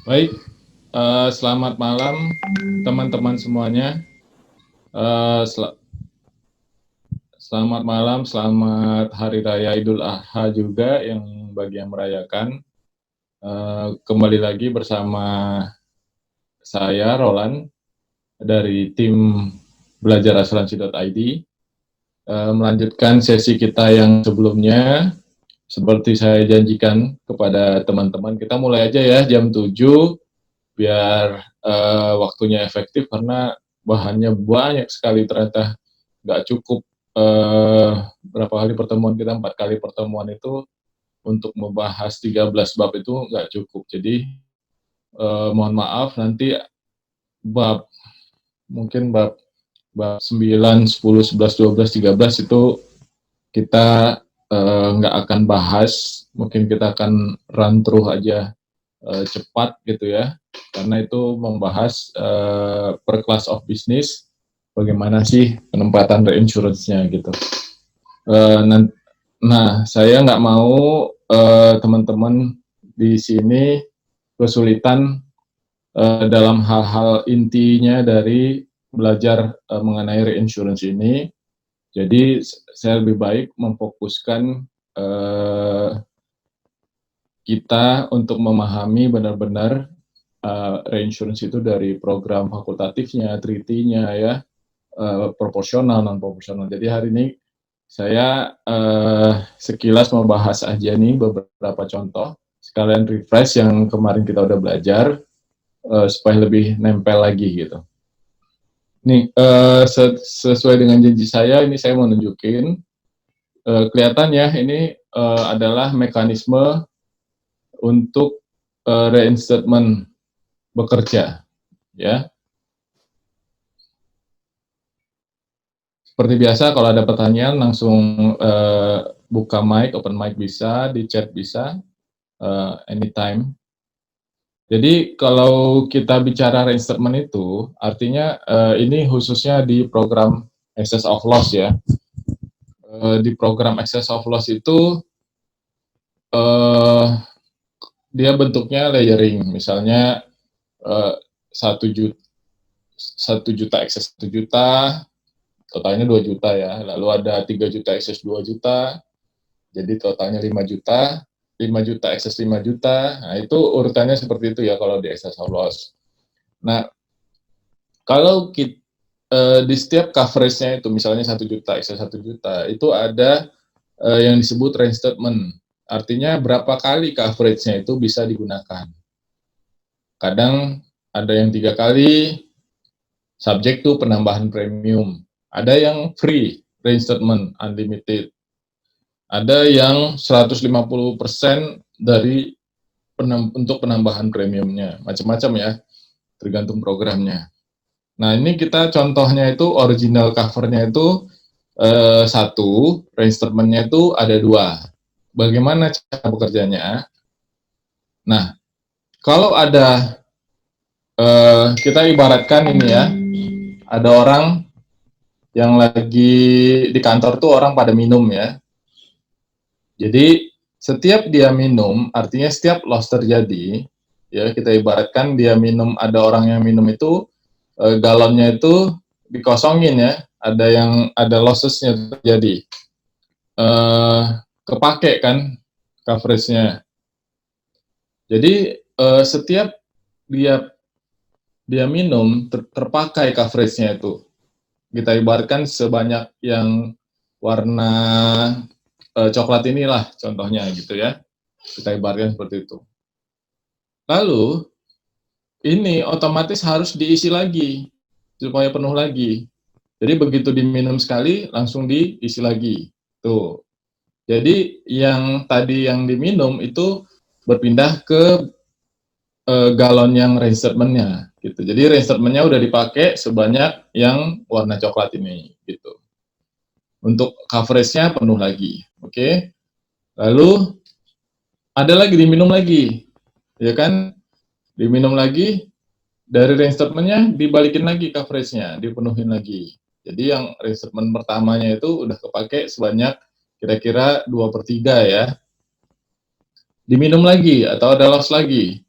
Baik, selamat malam teman-teman semuanya. Selamat malam, selamat Hari Raya Idul Adha juga yang bagi yang merayakan. Kembali lagi bersama saya Roland dari tim belajar asuransi.id, melanjutkan sesi kita yang sebelumnya. Seperti saya janjikan kepada teman-teman, kita mulai aja ya jam 7 biar waktunya efektif karena bahannya banyak sekali ternyata nggak cukup berapa kali pertemuan kita, 4 kali pertemuan itu untuk membahas 13 bab itu nggak cukup. Jadi mohon maaf nanti bab mungkin bab 9, 10, 11, 12, 13 itu kita nggak akan bahas, mungkin kita akan run through aja cepat gitu ya, karena itu membahas per class of business bagaimana sih penempatan reinsurance-nya gitu. Nah, saya nggak mau teman-teman di sini kesulitan dalam hal-hal intinya dari belajar mengenai reinsurance ini. Jadi saya lebih baik memfokuskan kita untuk memahami benar-benar reinsurance itu dari program fakultatifnya, treaty-nya ya, proporsional, non proporsional. Jadi hari ini saya sekilas mau bahas aja nih beberapa contoh, sekalian refresh yang kemarin kita udah belajar supaya lebih nempel lagi gitu. Nih sesuai dengan janji saya, ini saya mau nunjukin kelihatan ya, ini adalah mekanisme untuk reinstatement bekerja ya. Seperti biasa kalau ada pertanyaan langsung buka mic, open mic bisa, di chat bisa, anytime. Jadi kalau kita bicara reinstatement itu artinya ini khususnya di program excess of loss ya. Di program excess of loss itu dia bentuknya layering, misalnya 1 juta excess 1 juta, totalnya 2 juta ya, lalu ada 3 juta excess 2 juta, jadi totalnya 5 juta, 5 juta excess 5 juta, nah itu urutannya seperti itu ya kalau di excess of loss. Nah, kalau kita, di setiap coverage-nya itu misalnya 1 juta excess 1 juta, itu ada yang disebut reinstatement, artinya berapa kali coverage-nya itu bisa digunakan. Kadang ada yang 3 kali, subject to penambahan premium. Ada yang free reinstatement, unlimited. Ada yang 150% dari untuk penambahan premiumnya, macam-macam ya, tergantung programnya. Nah, ini kita contohnya itu original covernya itu 1, reinstatementnya itu ada 2. Bagaimana cara bekerjanya? Nah, kalau ada kita ibaratkan ini ya, ada orang yang lagi di kantor tuh orang pada minum ya. Jadi setiap dia minum, artinya setiap loss terjadi, ya kita ibaratkan dia minum, ada orang yang minum itu galonnya itu dikosongin ya, ada losses-nya terjadi, kepake kan coverage-nya. Jadi setiap dia minum terpakai coverage-nya itu. Kita ibaratkan sebanyak yang warna coklat inilah contohnya gitu ya. Kita ibaratkan seperti itu. Lalu ini otomatis harus diisi lagi supaya penuh lagi. Jadi begitu diminum sekali langsung diisi lagi. Tuh. Jadi yang tadi yang diminum itu berpindah ke galon yang reinstatementnya gitu. Jadi reinstatementnya udah dipakai sebanyak yang warna coklat ini gitu. Untuk coverage-nya penuh lagi. Oke. Lalu ada lagi diminum lagi. Ya kan? Diminum lagi, dari reinstatementnya dibalikin lagi coverage-nya, dipenuhin lagi. Jadi yang reinstatement pertamanya itu udah kepake sebanyak kira-kira 2/3 ya. Diminum lagi atau ada loss lagi.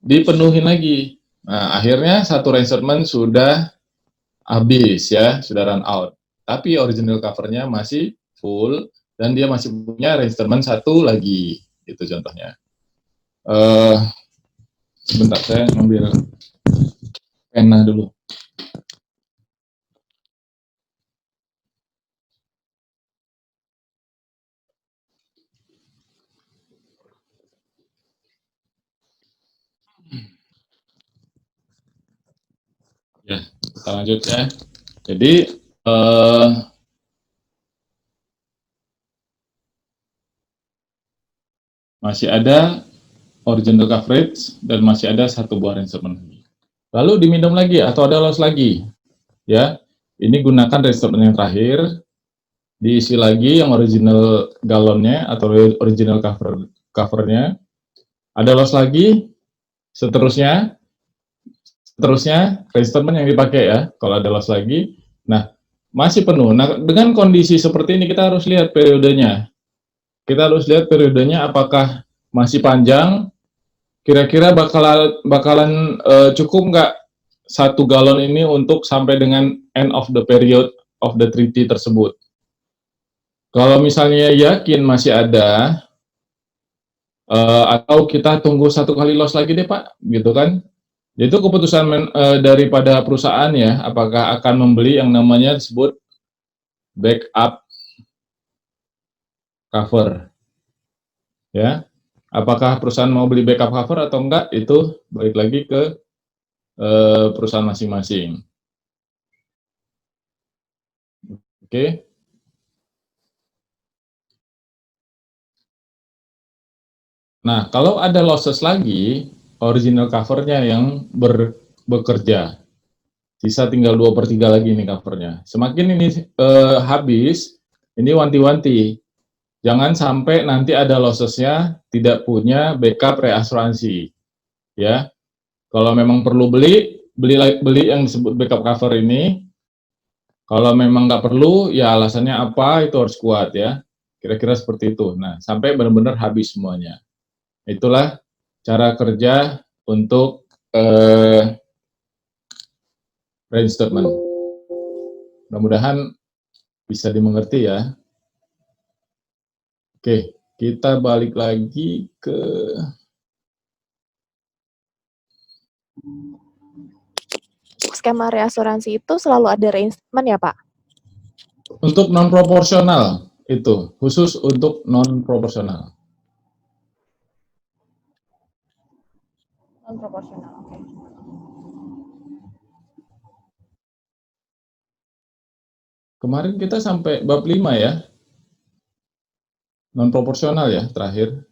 dipenuhin lagi. Nah, akhirnya satu reinstatement sudah habis ya, sudah run out. Tapi original covernya masih full dan dia masih punya reinstatement satu lagi. Itu contohnya. Sebentar saya ngambil pena dulu. Ya, kita lanjut ya. Jadi masih ada original coverage dan masih ada satu buah reinstatement. Lalu diminum lagi atau ada loss lagi, ya. Ini gunakan reinstatement yang terakhir, diisi lagi yang original galonnya atau original covernya. Ada loss lagi, seterusnya reinstatement yang dipakai ya. Kalau ada loss lagi, nah masih penuh. Nah dengan kondisi seperti ini kita harus lihat periodenya. Kita harus lihat periodenya apakah masih panjang. Kira-kira bakalan cukup nggak satu galon ini untuk sampai dengan end of the period of the treaty tersebut. Kalau misalnya yakin masih ada, atau kita tunggu satu kali loss lagi deh Pak, gitu kan? Itu keputusan daripada perusahaan ya, apakah akan membeli yang namanya disebut backup cover, ya. Apakah perusahaan mau beli backup cover atau enggak, itu balik lagi ke perusahaan masing-masing. Oke. Nah, kalau ada losses lagi, original covernya yang bekerja. Sisa tinggal 2/3 lagi nih covernya. Semakin ini habis, ini wanti-wanti. Jangan sampai nanti ada lossesnya tidak punya backup reasuransi. Ya, kalau memang perlu beli yang disebut backup cover ini. Kalau memang nggak perlu, ya alasannya apa, itu harus kuat ya. Kira-kira seperti itu. Nah, sampai benar-benar habis semuanya. Itulah cara kerja untuk brain statement. Mudah-mudahan bisa dimengerti ya. Oke, kita balik lagi ke skema reasuransi itu selalu ada reinstatement ya Pak? Untuk non proporsional itu khusus untuk non proporsional. Non proporsional, oke. Okay. Kemarin kita sampai bab 5 ya. Non proporsional ya terakhir.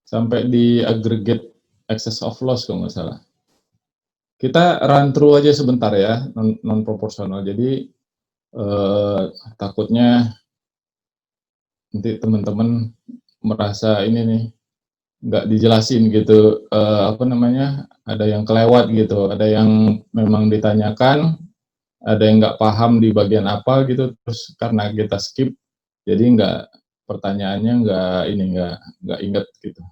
Sampai di aggregate excess of loss kalau nggak salah. Kita run through aja sebentar ya, non proporsional. Jadi takutnya nanti teman-teman merasa ini nih nggak dijelasin gitu, apa namanya, ada yang kelewat gitu, ada yang memang ditanyakan, ada yang nggak paham di bagian apa gitu, terus karena kita skip, jadi pertanyaannya nggak inget gitu.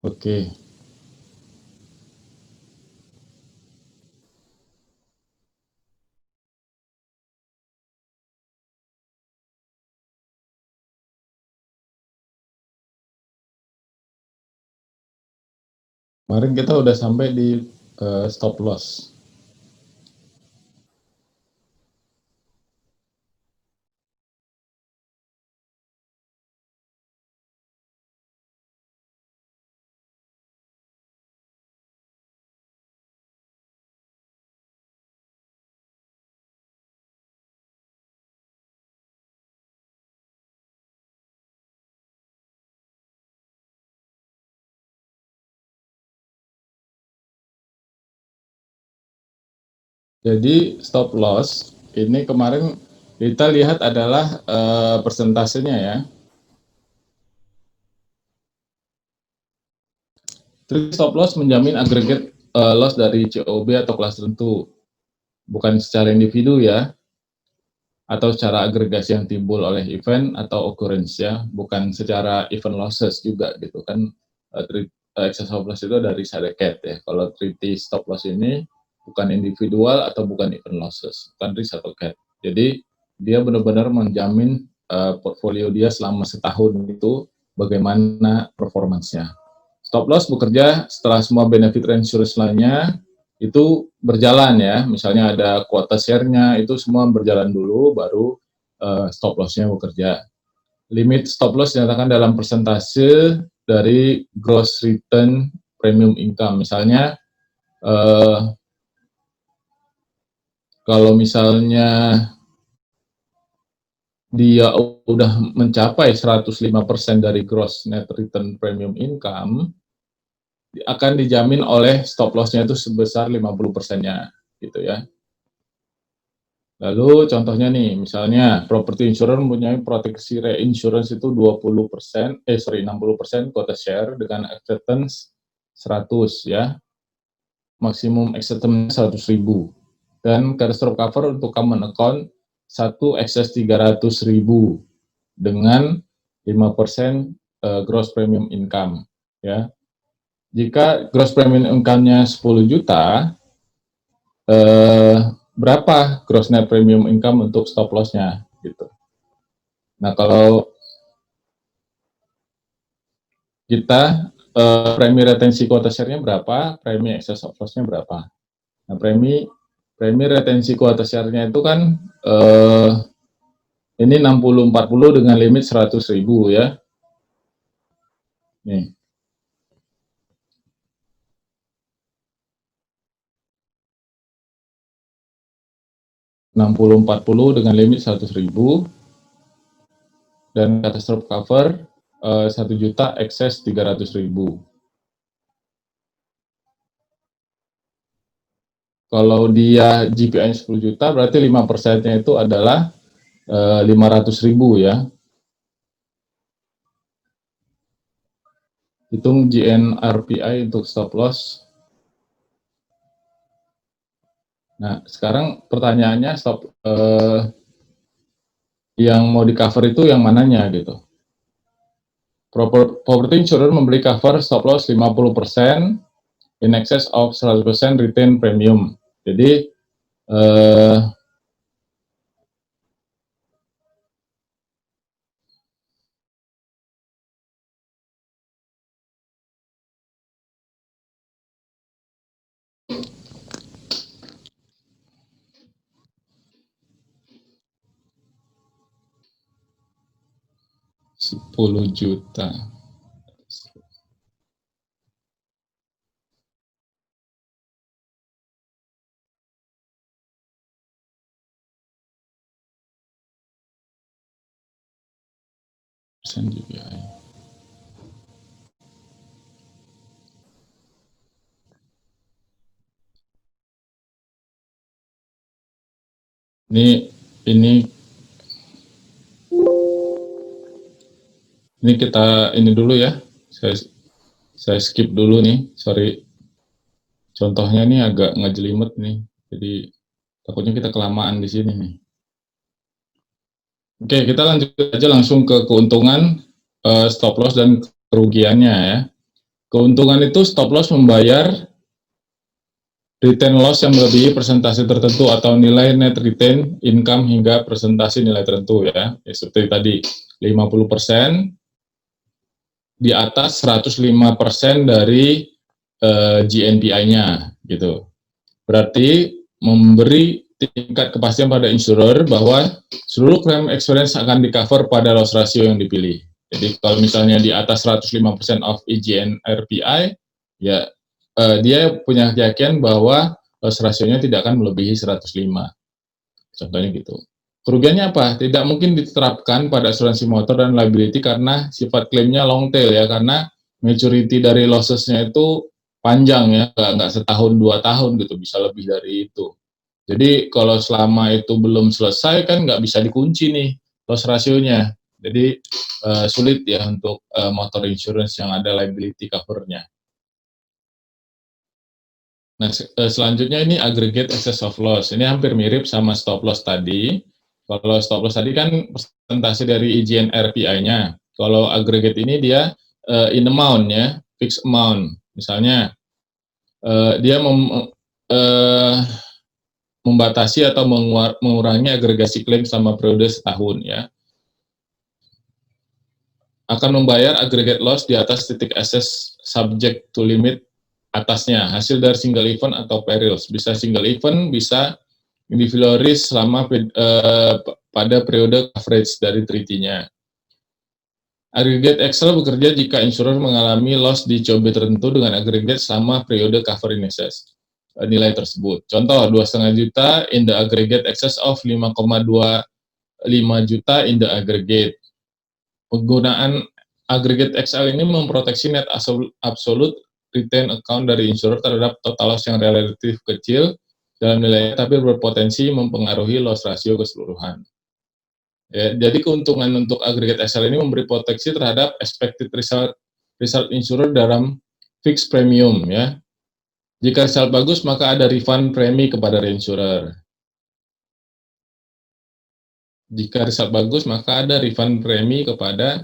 Oke. Kemarin kita udah sampai di stop loss. Jadi stop loss ini kemarin kita lihat adalah persentasenya ya. Stop loss menjamin agregat loss dari COB atau kelas tertentu. bukan secara individu ya, atau secara agregasi yang timbul oleh event atau occurrence ya, bukan secara event losses juga gitu kan. Excess of loss itu dari syarikat ya. Kalau treaty stop loss ini bukan individual atau bukan event losses, bukan risk atau cat. Jadi dia benar-benar menjamin portfolio dia selama setahun itu bagaimana performansnya. Stop loss bekerja setelah semua benefit reinsurance lainnya itu berjalan ya, misalnya ada kuota share-nya, itu semua berjalan dulu, baru stop loss-nya bekerja. Limit stop loss dinyatakan dalam persentase dari gross return premium income. Misalnya, kalau misalnya dia udah mencapai 105% dari gross net return premium income, akan dijamin oleh stop loss-nya itu sebesar 50%-nya, gitu ya. Lalu contohnya nih, misalnya property insurance mempunyai proteksi reinsurance itu 60% quota share dengan acceptance 100 ya, maksimum acceptance 100.000. Dan catastrophe cover untuk common account 1 excess 300.000 dengan 5% gross premium income ya. Jika gross premium income-nya 10 juta, berapa gross net premium income untuk stop loss-nya gitu. Nah, kalau kita premi retensi kuota share-nya berapa, premi excess of loss-nya berapa. Nah, premi retensi kuota share-nya itu kan ini 60-40 dengan limit 100.000 ya. Nih. (60-40) dengan limit 100.000 dan catastrophe cover 1 juta excess 300.000. Kalau dia GPI 10 juta, berarti 5%-nya itu adalah 500.000 ya. Hitung GNRPI untuk stop loss. Nah, sekarang pertanyaannya yang mau di cover itu yang mananya gitu. Property insurer memberi cover stop loss 50% in excess of 100% retain premium. Jadi 10 juta. GPI. Ini kita ini dulu ya. Saya skip dulu nih, sorry. Contohnya ini agak ngejelimet nih. Jadi takutnya kita kelamaan di sini nih. Oke, kita lanjut aja langsung ke keuntungan, stop loss dan kerugiannya ya. Keuntungan itu stop loss membayar retain loss yang melebihi persentase tertentu atau nilai net retain income hingga persentase nilai tertentu ya. Seperti tadi 50% di atas 105% dari GNPI-nya gitu. Berarti memberi tingkat kepastian pada insurer bahwa seluruh claim experience akan di-cover pada loss ratio yang dipilih. Jadi kalau misalnya di atas 105% of EGN RPI, ya dia punya keyakinan bahwa loss ratio-nya tidak akan melebihi 105. Contohnya gitu. Kerugiannya apa? Tidak mungkin diterapkan pada asuransi motor dan liability karena sifat klaimnya long tail ya, karena maturity dari losses-nya itu panjang ya, nggak setahun 2 tahun gitu, bisa lebih dari itu. Jadi kalau selama itu belum selesai kan nggak bisa dikunci nih loss ratio-nya. Jadi sulit ya untuk motor insurance yang ada liability cover-nya. Nah, selanjutnya ini aggregate excess of loss. Ini hampir mirip sama stop loss tadi. Kalau stop loss tadi kan persentase dari IGN RPI-nya. Kalau aggregate ini dia in amount ya, fixed amount. Misalnya dia membatasi atau mengurangi agregasi klaim selama periode setahun ya. Akan membayar aggregate loss di atas titik access subject to limit atasnya, hasil dari single event atau perils. Bisa single event, bisa individual risk selama pada periode coverage dari treaty-nya. Aggregate Excel bekerja jika insurer mengalami loss di COB tertentu dengan aggregate selama periode cover in excess nilai tersebut. Contoh, 2,5 juta in the aggregate excess of 5,25 juta in the aggregate. Penggunaan aggregate XL ini memproteksi net absolute retain account dari insurer terhadap total loss yang relatif kecil dalam nilainya, tapi berpotensi mempengaruhi loss ratio keseluruhan. Ya, jadi keuntungan untuk aggregate XL ini memberi proteksi terhadap expected result insurer dalam fixed premium ya. Jika result bagus, maka ada refund premi kepada reinsurer. Jika result bagus, maka ada refund premi kepada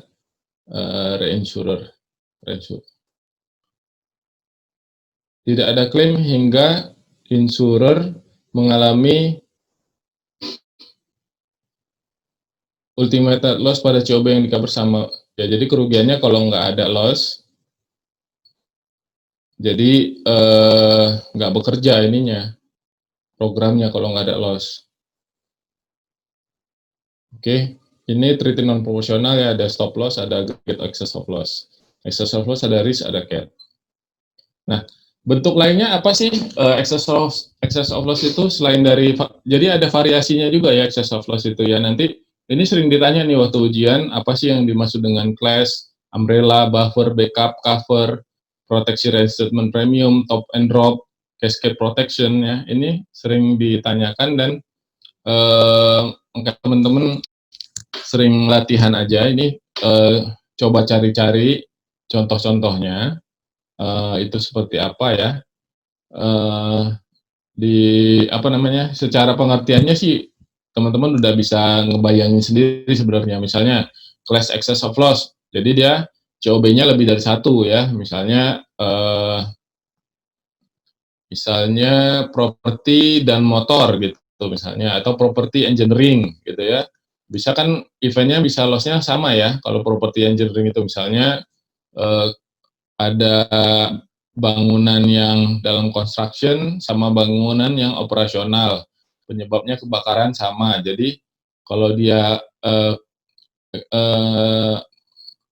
reinsurer. Tidak ada klaim hingga insurer mengalami ultimate loss pada COB yang di-cover sama. Ya, jadi kerugiannya kalau nggak ada loss, jadi nggak bekerja ininya, programnya kalau nggak ada loss. Oke, ini treaty non-proporsional ya, ada stop loss, ada aggregate excess of loss. Excess of loss ada risk, ada cap. Nah, bentuk lainnya apa sih excess of loss itu selain dari, jadi ada variasinya juga ya excess of loss itu ya. Nanti ini sering ditanya nih waktu ujian, apa sih yang dimaksud dengan class, umbrella, buffer, backup, cover, proteksi reinstatement premium, top and drop, cascade protection ya. Ini sering ditanyakan dan teman-teman sering latihan aja ini, coba cari-cari contoh-contohnya. Itu seperti apa ya, di apa namanya, secara pengertiannya sih teman-teman udah bisa ngebayangin sendiri sebenarnya. Misalnya class excess of loss, jadi dia COB-nya lebih dari satu ya, misalnya properti dan motor gitu misalnya, atau property engineering gitu ya. Bisa kan eventnya bisa loss-nya sama ya, kalau property engineering itu misalnya ada bangunan yang dalam construction sama bangunan yang operasional, penyebabnya kebakaran sama. Jadi kalau dia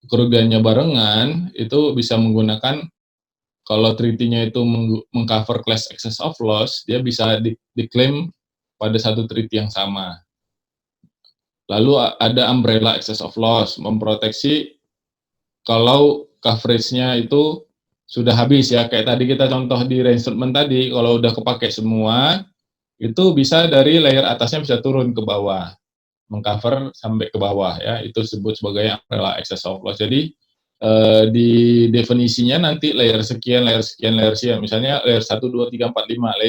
kerugiannya barengan, itu bisa menggunakan, kalau treaty-nya itu mengcover class excess of loss, dia bisa diklaim pada satu treaty yang sama. Lalu ada umbrella excess of loss, memproteksi kalau coverage-nya itu sudah habis ya, kayak tadi kita contoh di reinstatement tadi, kalau udah kepake semua, itu bisa dari layer atasnya bisa turun ke bawah, mengcover sampai ke bawah ya, itu disebut sebagai umbrella excess of loss. Jadi di definisinya nanti layer sekian, misalnya layer 1, 2, 3, 4, 5,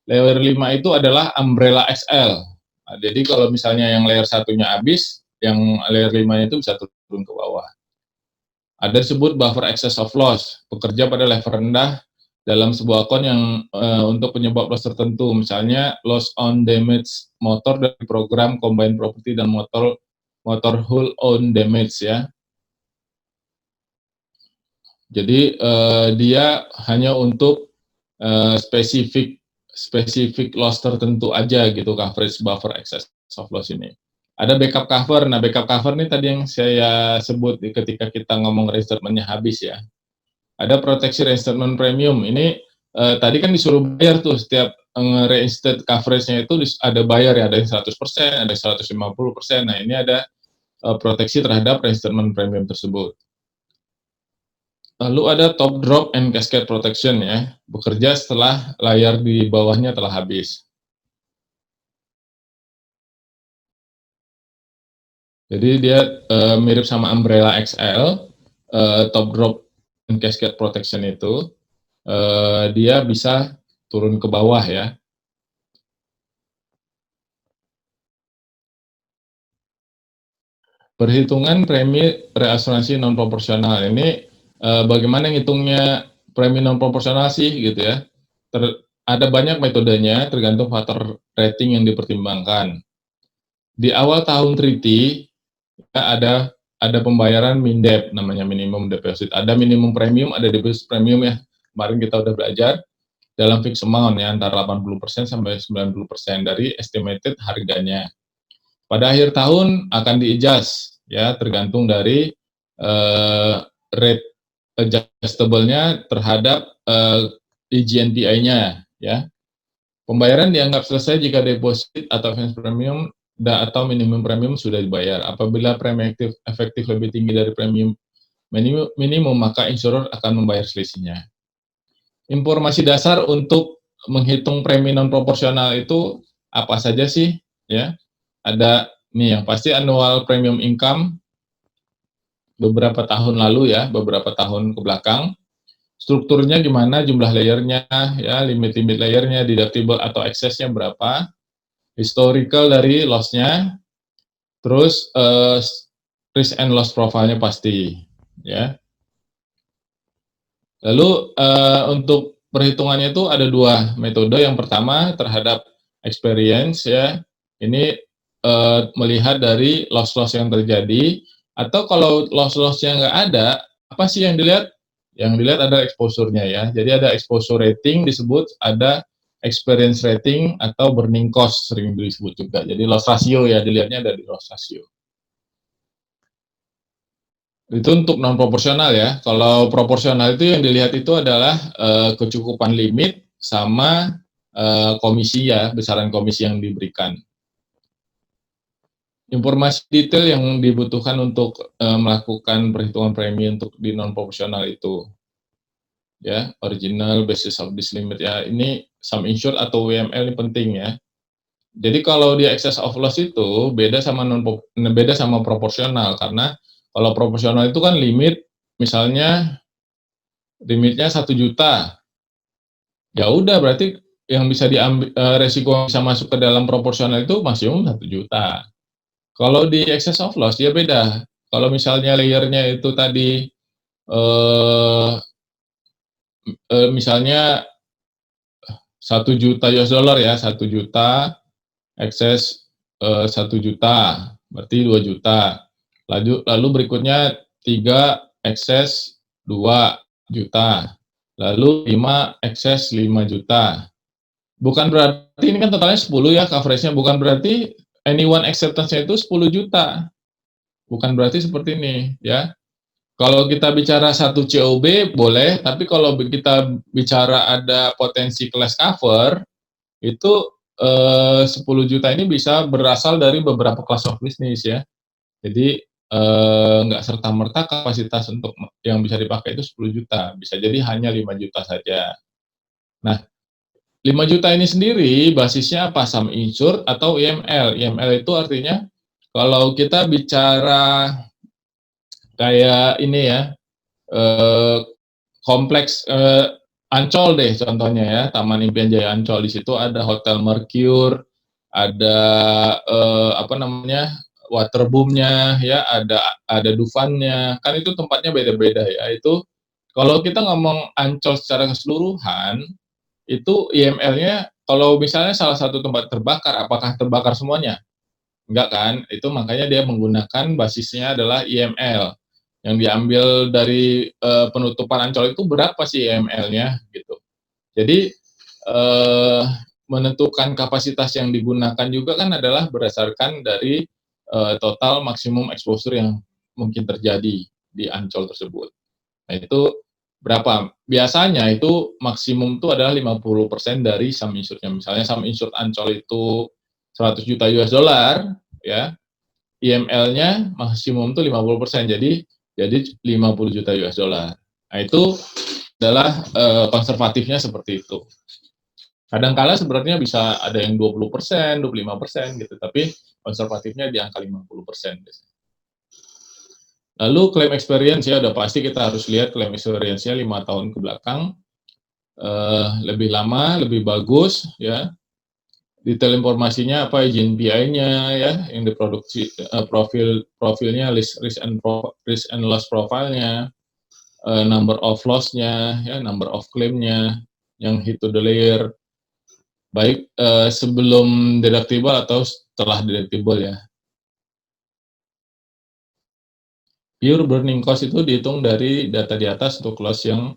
layer 5 itu adalah umbrella XL. Nah, jadi kalau misalnya yang layer satunya habis, yang layer 5 itu bisa turun ke bawah. Ada disebut buffer excess of loss, bekerja pada level rendah dalam sebuah akun yang untuk penyebab loss tertentu, misalnya loss on damage motor dari program combined property dan motor hull on damage ya. Jadi dia hanya untuk spesifik loss tertentu aja gitu, coverage buffer excess of loss ini. Ada backup cover. Nah, backup cover ini tadi yang saya sebut ketika kita ngomong reinstatement-nya habis ya. Ada proteksi reinstatement premium. Ini tadi kan disuruh bayar tuh setiap reinstate coverage-nya itu ada bayar ya, ada yang 100%, ada yang 150%. Nah, ini ada proteksi terhadap reinstatement premium tersebut. Lalu ada top drop and cascade protection ya, bekerja setelah layar di bawahnya telah habis. Jadi dia mirip sama umbrella XL, top drop and cascade protection itu dia bisa turun ke bawah ya. Perhitungan premi reasuransi non proporsional ini bagaimana ngitungnya premi non proporsional sih gitu ya. Ada banyak metodenya tergantung faktor rating yang dipertimbangkan. Di awal tahun treaty ada pembayaran MINDEP namanya minimum deposit. Ada minimum premium, ada deposit premium ya. Kemarin kita udah belajar dalam fixed amount ya antara 80% sampai 90% dari estimated harganya. Pada akhir tahun akan di-adjust ya tergantung dari rate adjustable-nya terhadap EGNPI-nya ya. Pembayaran dianggap selesai jika deposit atau advance premium atau minimum premium sudah dibayar. Apabila premi efektif lebih tinggi dari premium minimum, maka insurer akan membayar selisihnya. Informasi dasar untuk menghitung premi non proporsional itu apa saja sih ya? Ada nih yang pasti annual premium income beberapa tahun lalu ya, beberapa tahun ke belakang. Strukturnya gimana, jumlah layernya ya, limit-limit layernya, deductible atau excessnya berapa, historical dari loss-nya, terus risk and loss profile-nya pasti ya. Lalu untuk perhitungannya itu ada dua metode. Yang pertama terhadap experience ya. Ini melihat dari loss-loss yang terjadi, atau kalau loss-loss yang nggak ada, apa sih yang dilihat? Yang dilihat ada exposure-nya ya. Jadi ada exposure rating disebut, ada experience rating atau burning cost sering disebut juga. Jadi loss ratio ya, dilihatnya ada di loss ratio. Itu untuk non proporsional ya. Kalau proporsional itu yang dilihat itu adalah kecukupan limit sama komisi ya, besaran komisi yang diberikan. Informasi detail yang dibutuhkan untuk melakukan perhitungan premi untuk di non proporsional itu ya, original basis of this limit ya. Ini sum insured atau WML ini penting ya. Jadi kalau di excess of loss itu beda sama proporsional, karena kalau proporsional itu kan limit, misalnya limitnya 1 juta. Ya udah berarti yang bisa diambil resiko yang bisa masuk ke dalam proporsional itu maksimum 1 juta. Kalau di excess of loss ya beda. Kalau misalnya layernya itu tadi misalnya 1 juta US dollar ya, 1 juta excess 1 juta, berarti 2 juta. Lalu berikutnya 3 excess 2 juta. Lalu 5 excess 5 juta. Bukan berarti ini kan totalnya 10 ya coverage-nya, bukan berarti anyone acceptance-nya itu 10 juta. Bukan berarti seperti ini ya. Kalau kita bicara 1 COB boleh, tapi kalau kita bicara ada potensi class cover, itu 10 juta ini bisa berasal dari beberapa class of business ya. Jadi nggak serta-merta kapasitas untuk yang bisa dipakai itu 10 juta, bisa jadi hanya 5 juta saja. Nah, 5 juta ini sendiri basisnya apa? Sum insured atau IML. IML itu artinya kalau kita bicara kayak ini ya, kompleks Ancol deh contohnya ya, Taman Impian Jaya Ancol. Di situ ada Hotel Mercure, ada apa namanya, waterboom-nya ya, ada Dufan-nya. Kan itu tempatnya beda-beda ya. Itu kalau kita ngomong Ancol secara keseluruhan, itu IML-nya kalau misalnya salah satu tempat terbakar, apakah terbakar semuanya? Enggak kan? Itu makanya dia menggunakan basisnya adalah IML. Yang diambil dari penutupan Ancol itu berapa sih IML-nya gitu. Jadi menentukan kapasitas yang digunakan juga kan adalah berdasarkan dari total maksimum exposure yang mungkin terjadi di Ancol tersebut. Nah itu berapa? Biasanya itu maksimum itu adalah 50% dari sum insured-nya. Misalnya sum insured Ancol itu 100 juta US dollar ya. IML-nya maksimum itu 50%. Jadi 50 juta US dollar. Nah, itu adalah konservatifnya seperti itu. Kadang-kala sebenarnya bisa ada yang 20%, 25% gitu, tapi konservatifnya di angka 50%. Lalu claim experience ya, udah pasti kita harus lihat claim experience-nya 5 tahun ke belakang. lebih lama, lebih bagus, ya. Detail informasinya apa, izin PI-nya, ya, yang diproduksi, profilnya, risk and loss profile-nya, number of loss-nya, ya, number of claim-nya, yang hit to the layer, baik sebelum deductible atau setelah deductible, ya. Pure burning cost itu dihitung dari data di atas untuk loss yang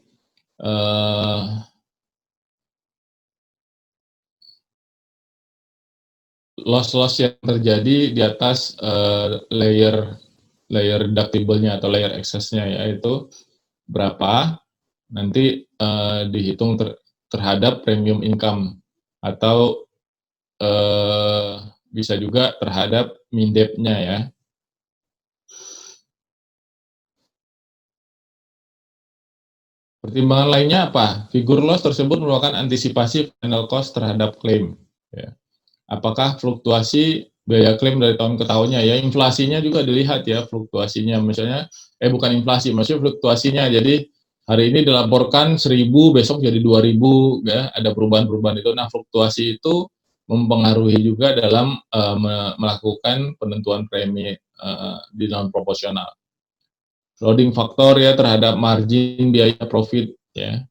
loss yang terjadi di atas layer deductible-nya atau layer excess-nya, yaitu berapa nanti dihitung terhadap premium income atau bisa juga terhadap min-dep-nya, ya. Pertimbangan lainnya apa? Figur loss tersebut merupakan antisipasi final cost terhadap klaim, ya. Apakah fluktuasi biaya klaim dari tahun ke tahunnya, ya, inflasinya juga dilihat, ya, fluktuasinya, misalnya bukan inflasi, maksudnya fluktuasinya. Jadi hari ini dilaporkan 1.000, besok jadi 2.000, ya, ada perubahan-perubahan itu. Nah, fluktuasi itu mempengaruhi juga dalam melakukan penentuan premi di non proporsional. Loading faktor, ya, terhadap margin biaya profit, ya.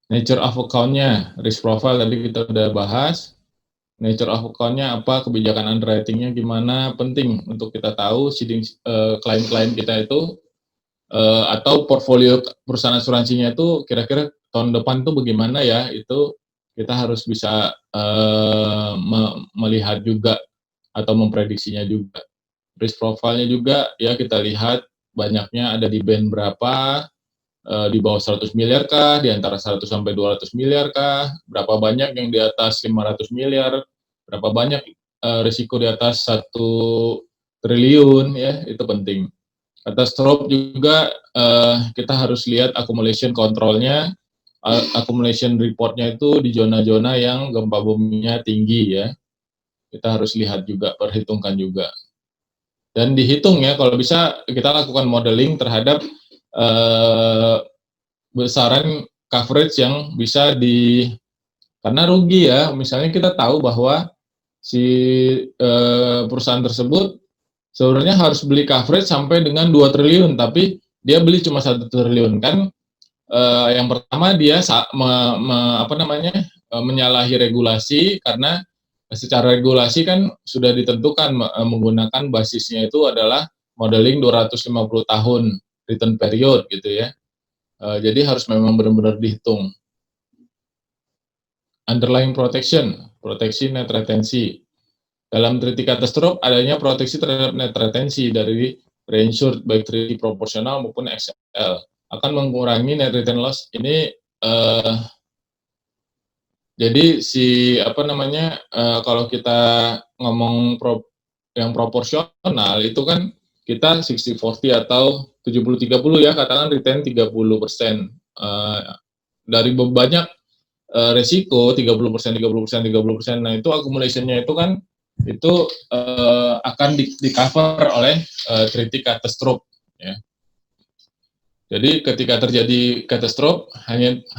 Nature of account-nya, risk profile tadi kita udah bahas. Nature of account-nya apa, kebijakan underwriting-nya gimana, penting untuk kita tahu klien-klien kita itu atau portfolio perusahaan asuransinya itu kira-kira tahun depan tuh bagaimana, ya, itu kita harus bisa melihat juga atau memprediksinya juga. Risk profile-nya juga, ya, kita lihat banyaknya ada di band berapa, di bawah 100 miliar kah, di antara 100 sampai 200 miliar kah, berapa banyak yang di atas 500 miliar, berapa banyak risiko di atas 1 triliun, ya, itu penting. Catastrophe juga kita harus lihat accumulation control-nya, accumulation report-nya itu di zona-zona yang gempa buminya tinggi, ya. Kita harus lihat juga, perhitungkan juga. Dan dihitung, ya, kalau bisa kita lakukan modeling terhadap besaran coverage yang bisa karena rugi, ya, misalnya kita tahu bahwa si perusahaan tersebut sebenarnya harus beli coverage sampai dengan 2 triliun, tapi dia beli cuma 1 triliun, kan yang pertama dia menyalahi regulasi, karena secara regulasi kan sudah ditentukan menggunakan basisnya itu adalah modeling 250 tahun return period, gitu, ya. Jadi harus memang benar-benar dihitung. Underlying protection, proteksi net retensi. Dalam treaty catastrophe adanya proteksi terhadap net retensi dari reinsured baik treaty proporsional maupun XL akan mengurangi net return loss. Ini jadi kalau kita ngomong yang proporsional itu kan kita 60-40 atau 70-30, ya, katakan return 30%. Dari banyak resiko 30%, 30%, 30%. Nah, itu accumulation-nya itu kan itu akan di-cover oleh treaty catastrophe, ya. Jadi ketika terjadi catastrophe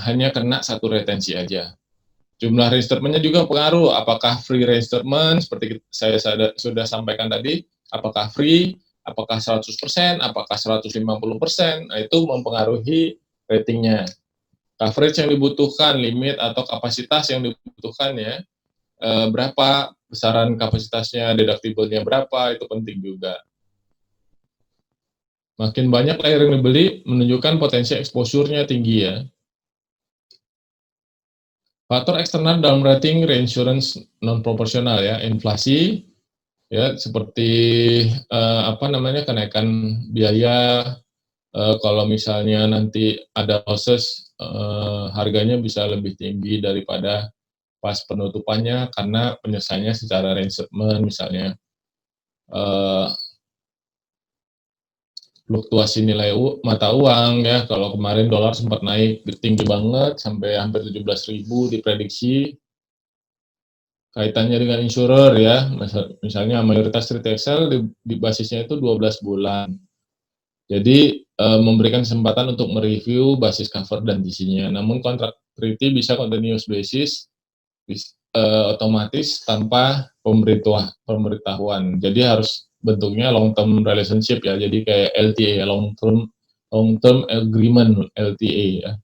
hanya kena satu retensi aja. Jumlah reinstatement-nya juga pengaruh, apakah free reinstatement seperti saya sudah sampaikan tadi, apakah free, apakah 100%, apakah 150%. Nah, itu mempengaruhi ratingnya. Coverage yang dibutuhkan, limit atau kapasitas yang dibutuhkan, ya, berapa, besaran kapasitasnya, deductible-nya berapa, itu penting juga. Makin banyak layer yang dibeli, menunjukkan potensi exposure-nya tinggi, ya. Faktor eksternal dalam rating reinsurance non-proporsional, ya, inflasi, ya, seperti kenaikan biaya, kalau misalnya nanti ada losses, harganya bisa lebih tinggi daripada pas penutupannya karena penyelesaiannya secara reinstatement, misalnya. Fluktuasi nilai mata uang, ya, kalau kemarin dolar sempat naik tinggi banget sampai hampir 17.000 diprediksi. Kaitannya dengan insurer, ya, misalnya mayoritas treaty XL di basisnya itu 12 bulan. Jadi memberikan kesempatan untuk mereview basis cover dan GC-nya. Namun kontrak treaty bisa continuous basis, otomatis tanpa pemberitahuan. Jadi harus bentuknya long term relationship ya. Jadi kayak LTA, long term agreement LTA ya.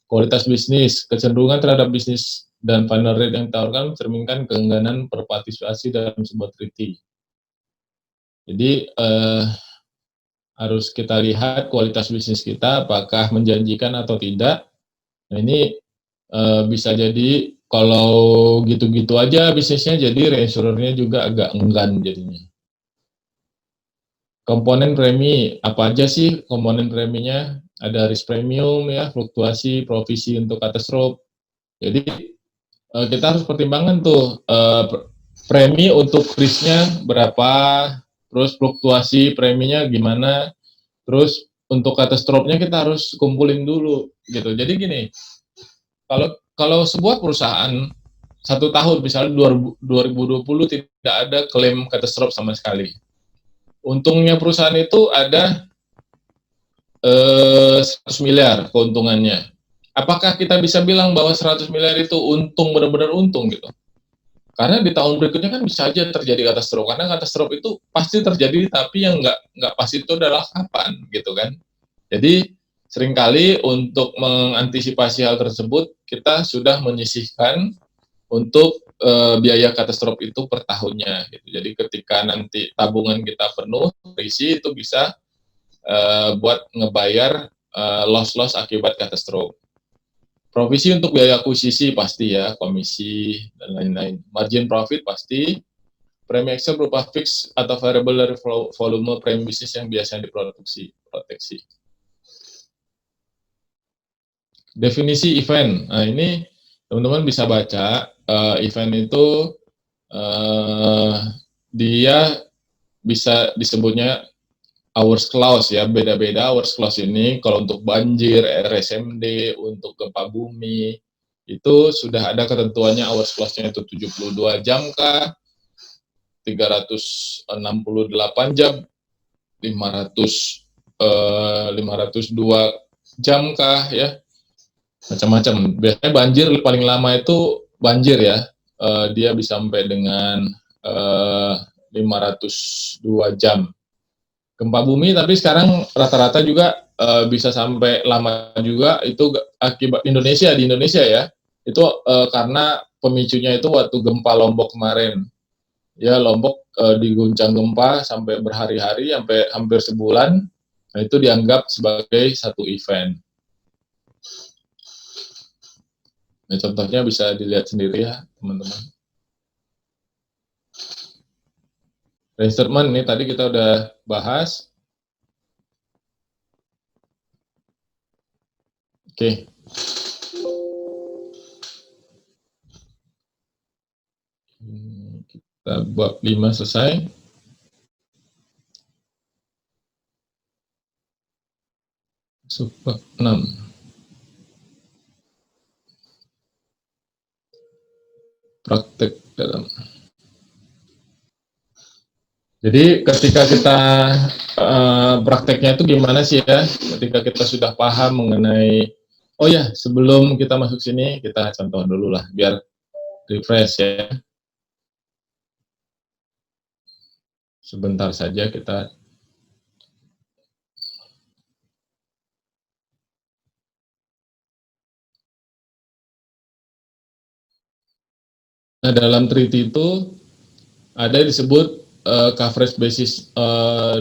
Kualitas bisnis, kecenderungan terhadap bisnis dan final rate yang ditawarkan mencerminkan keengganan berpartisipasi dalam sebuah treaty. Jadi harus kita lihat kualitas bisnis kita apakah menjanjikan atau tidak. Nah ini bisa jadi kalau gitu-gitu aja bisnisnya, jadi reinsurernya juga agak enggan jadinya. Komponen premi, apa aja sih komponen preminya? Ada risk premium ya, fluktuasi, provisi untuk catastrophe. Jadi kita harus pertimbangkan tuh premi untuk risknya berapa, terus fluktuasi preminya gimana, terus untuk catastrophe-nya kita harus kumpulin dulu gitu. Jadi gini, kalau sebuah perusahaan 1 tahun misalnya 2020 tidak ada klaim catastrophe sama sekali. Untungnya perusahaan itu ada 100 miliar keuntungannya. Apakah kita bisa bilang bahwa 100 miliar itu untung, benar-benar untung gitu? Karena di tahun berikutnya kan bisa aja terjadi katastrofe. Karena katastrofe itu pasti terjadi, tapi yang nggak pasti itu adalah kapan gitu kan. Jadi seringkali untuk mengantisipasi hal tersebut kita sudah menyisihkan untuk biaya katastrofe itu per tahunnya. Gitu. Jadi ketika nanti tabungan kita penuh, risi itu bisa buat ngebayar loss-loss akibat katastrofe. Provisi untuk biaya akuisisi pasti ya, komisi dan lain-lain. Margin profit pasti. Premi Excel berupa fix atau variable dari volume premi bisnis yang biasanya diproteksi. Definisi event. Nah ini teman-teman bisa baca event itu dia bisa disebutnya hours clause ya, beda-beda hours clause ini. Kalau untuk banjir, RSMD, untuk gempa bumi, itu sudah ada ketentuannya hours clause-nya itu 72 jam kah, 368 jam, 502 jam kah ya, macam-macam. Biasanya banjir paling lama itu banjir ya, dia bisa sampai dengan 502 jam. Gempa bumi tapi sekarang rata-rata juga bisa sampai lama juga, itu akibat di Indonesia ya, itu karena pemicunya itu waktu gempa Lombok kemarin ya. Lombok diguncang gempa sampai berhari-hari, sampai hampir sebulan. Nah itu dianggap sebagai satu event. Nah contohnya bisa dilihat sendiri ya teman-teman. Reinstatement ini tadi kita udah bahas. Oke. Kita bab 5 selesai. Bab 6. Praktek dalam. Jadi ketika kita prakteknya itu gimana sih ya? Ketika kita sudah paham mengenai, oh ya sebelum kita masuk sini kita contoh dulu lah biar refresh ya. Sebentar saja kita. Nah dalam treaty itu ada disebut coverage basis.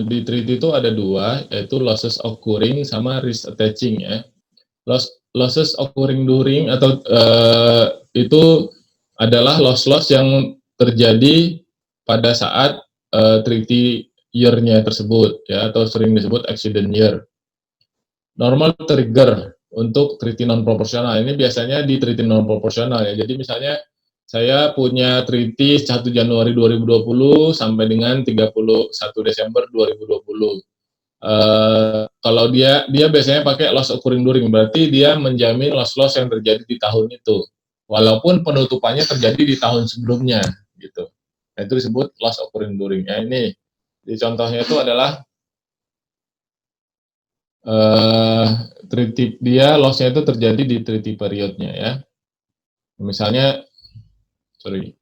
Di treaty itu ada dua, yaitu losses occurring sama risk attaching ya. Losses occurring during atau itu adalah loss yang terjadi pada saat treaty year-nya tersebut ya, atau sering disebut accident year. Normal trigger untuk treaty non proporsional ini biasanya di treaty non proporsional ya. Jadi misalnya saya punya treaty 1 Januari 2020 sampai dengan 31 Desember 2020. Kalau dia biasanya pakai loss occurring during, berarti dia menjamin loss yang terjadi di tahun itu, walaupun penutupannya terjadi di tahun sebelumnya, gitu. Nah, itu disebut loss occurring during. Ya ini, di contohnya itu adalah treaty dia loss-nya itu terjadi di treaty periodnya ya. Misalnya, sorry.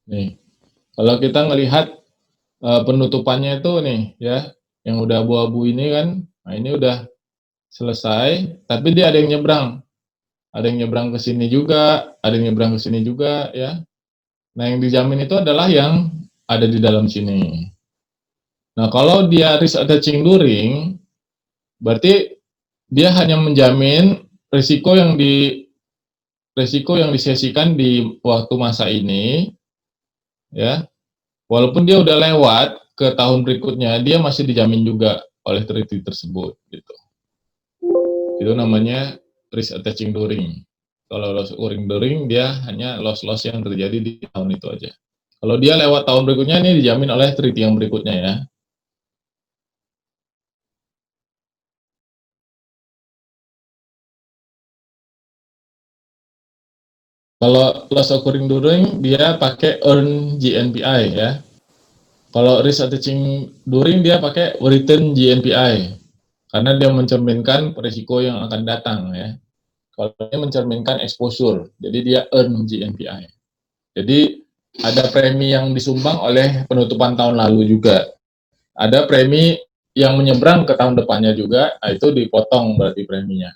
Nih, kalau kita ngelihat penutupannya itu nih ya, yang udah abu-abu ini kan, nah ini udah selesai, tapi dia ada yang nyebrang. Ada yang nyebrang ke sini juga, ada yang nyebrang ke sini juga ya. Nah, yang dijamin itu adalah yang ada di dalam sini. Nah, kalau dia risk attaching luring, berarti dia hanya menjamin risiko yang disesikan di waktu masa ini ya. Walaupun dia udah lewat ke tahun berikutnya, dia masih dijamin juga oleh treaty tersebut gitu. Itu namanya risk attaching luring. Kalau loss luring dia hanya loss yang terjadi di tahun itu aja. Kalau dia lewat tahun berikutnya, ini dijamin oleh treaty yang berikutnya ya. Kalau loss occurring during, dia pakai earn GNPI ya. Kalau risk attaching during, dia pakai return GNPI. Karena dia mencerminkan risiko yang akan datang ya. Kalau dia mencerminkan exposure, jadi dia earn GNPI. Jadi ada premi yang disumbang oleh penutupan tahun lalu juga. Ada premi yang menyeberang ke tahun depannya juga, nah itu dipotong berarti preminya.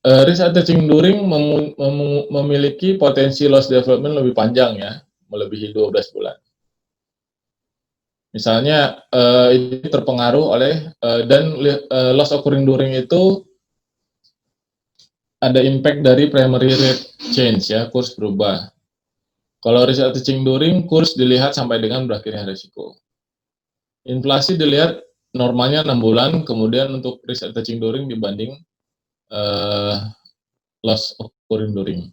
Risk attaching during memiliki potensi loss development lebih panjang ya, melebihi 12 bulan. Misalnya ini terpengaruh oleh dan loss occurring during itu ada impact dari primary rate change ya, kurs berubah. Kalau risk attaching during, kurs dilihat sampai dengan berakhirnya risiko. Inflasi dilihat normalnya 6 bulan, kemudian untuk risk attaching during dibanding loss occurring during.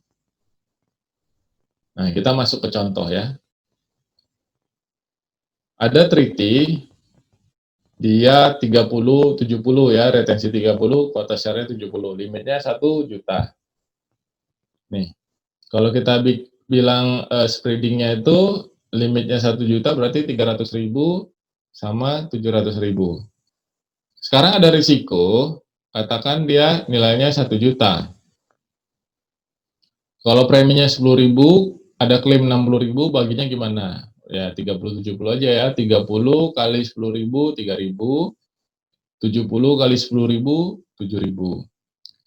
Nah, kita masuk ke contoh ya. Ada treaty, dia 30-70 ya, retensi 30, kuota share-nya 70, limitnya 1 juta. Nih, kalau kita bilang spreading-nya itu limitnya 1 juta berarti 300.000 sama 700.000. Sekarang ada risiko, katakan dia nilainya 1 juta. Kalau preminya 10.000, ada klaim 60.000, baginya gimana? Ya 30-70 aja ya, 30 kali 10.000, 3.000, 70 kali 10.000, 7.000.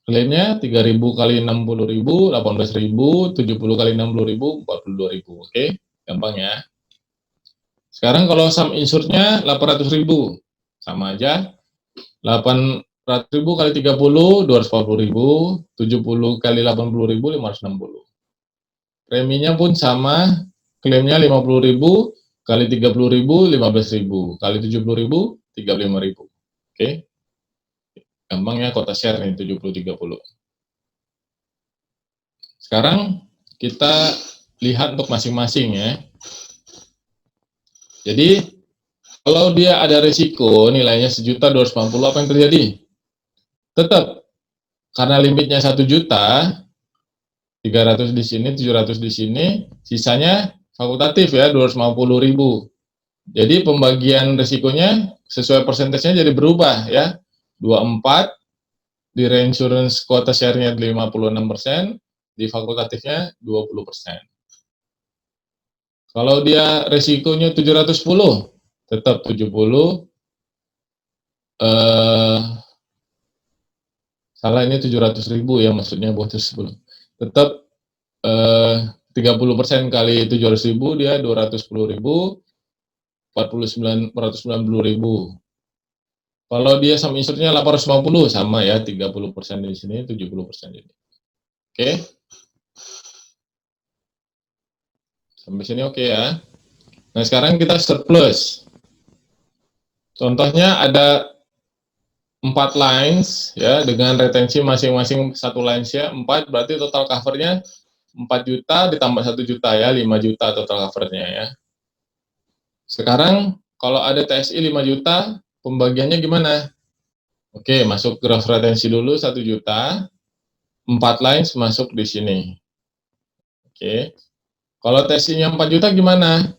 Klaimnya 3.000 kali 60.000, 18.000, 70 kali 60.000, 42.000. Oke, gampang ya. Sekarang kalau sum insured-nya 800.000, sama aja. 800.000 kali 30, 240.000, 70 kali 80.000, 560. Preminya pun sama, klaimnya 50.000, kali 30.000, 15.000, kali 70.000, 35.000. Oke, gampang ya, kota share nih 70-30. Sekarang kita lihat untuk masing-masing ya. Jadi kalau dia ada risiko nilainya 1.250.000, apa yang terjadi? Tetap karena limitnya 1 juta, 300 di sini, 700 di sini, sisanya fakultatif ya, 250.000. Jadi pembagian risikonya sesuai persentasenya jadi berubah ya. 24 di reinsurance quota share-nya 56%, di fakultatifnya 20%. Kalau dia risikonya 710, tetap 70, salah ini 700.000 ya, maksudnya buat 10. Tetap 30% kali 700.000, dia 210.000, 490.000. Kalau dia sum insured-nya 850, sama ya, 30% di sini, 70% di sini. Oke. Sampai sini oke ya. Nah, sekarang kita surplus. Contohnya ada 4 lines ya, dengan retensi masing-masing satu lines ya, 4, berarti total covernya 4 juta ditambah 1 juta ya, 5 juta total covernya ya. Sekarang kalau ada TSI 5 juta, pembagiannya gimana? Oke, masuk gross retensi dulu 1 juta. 4 lines masuk di sini. Oke. Kalau testingnya 4 juta gimana?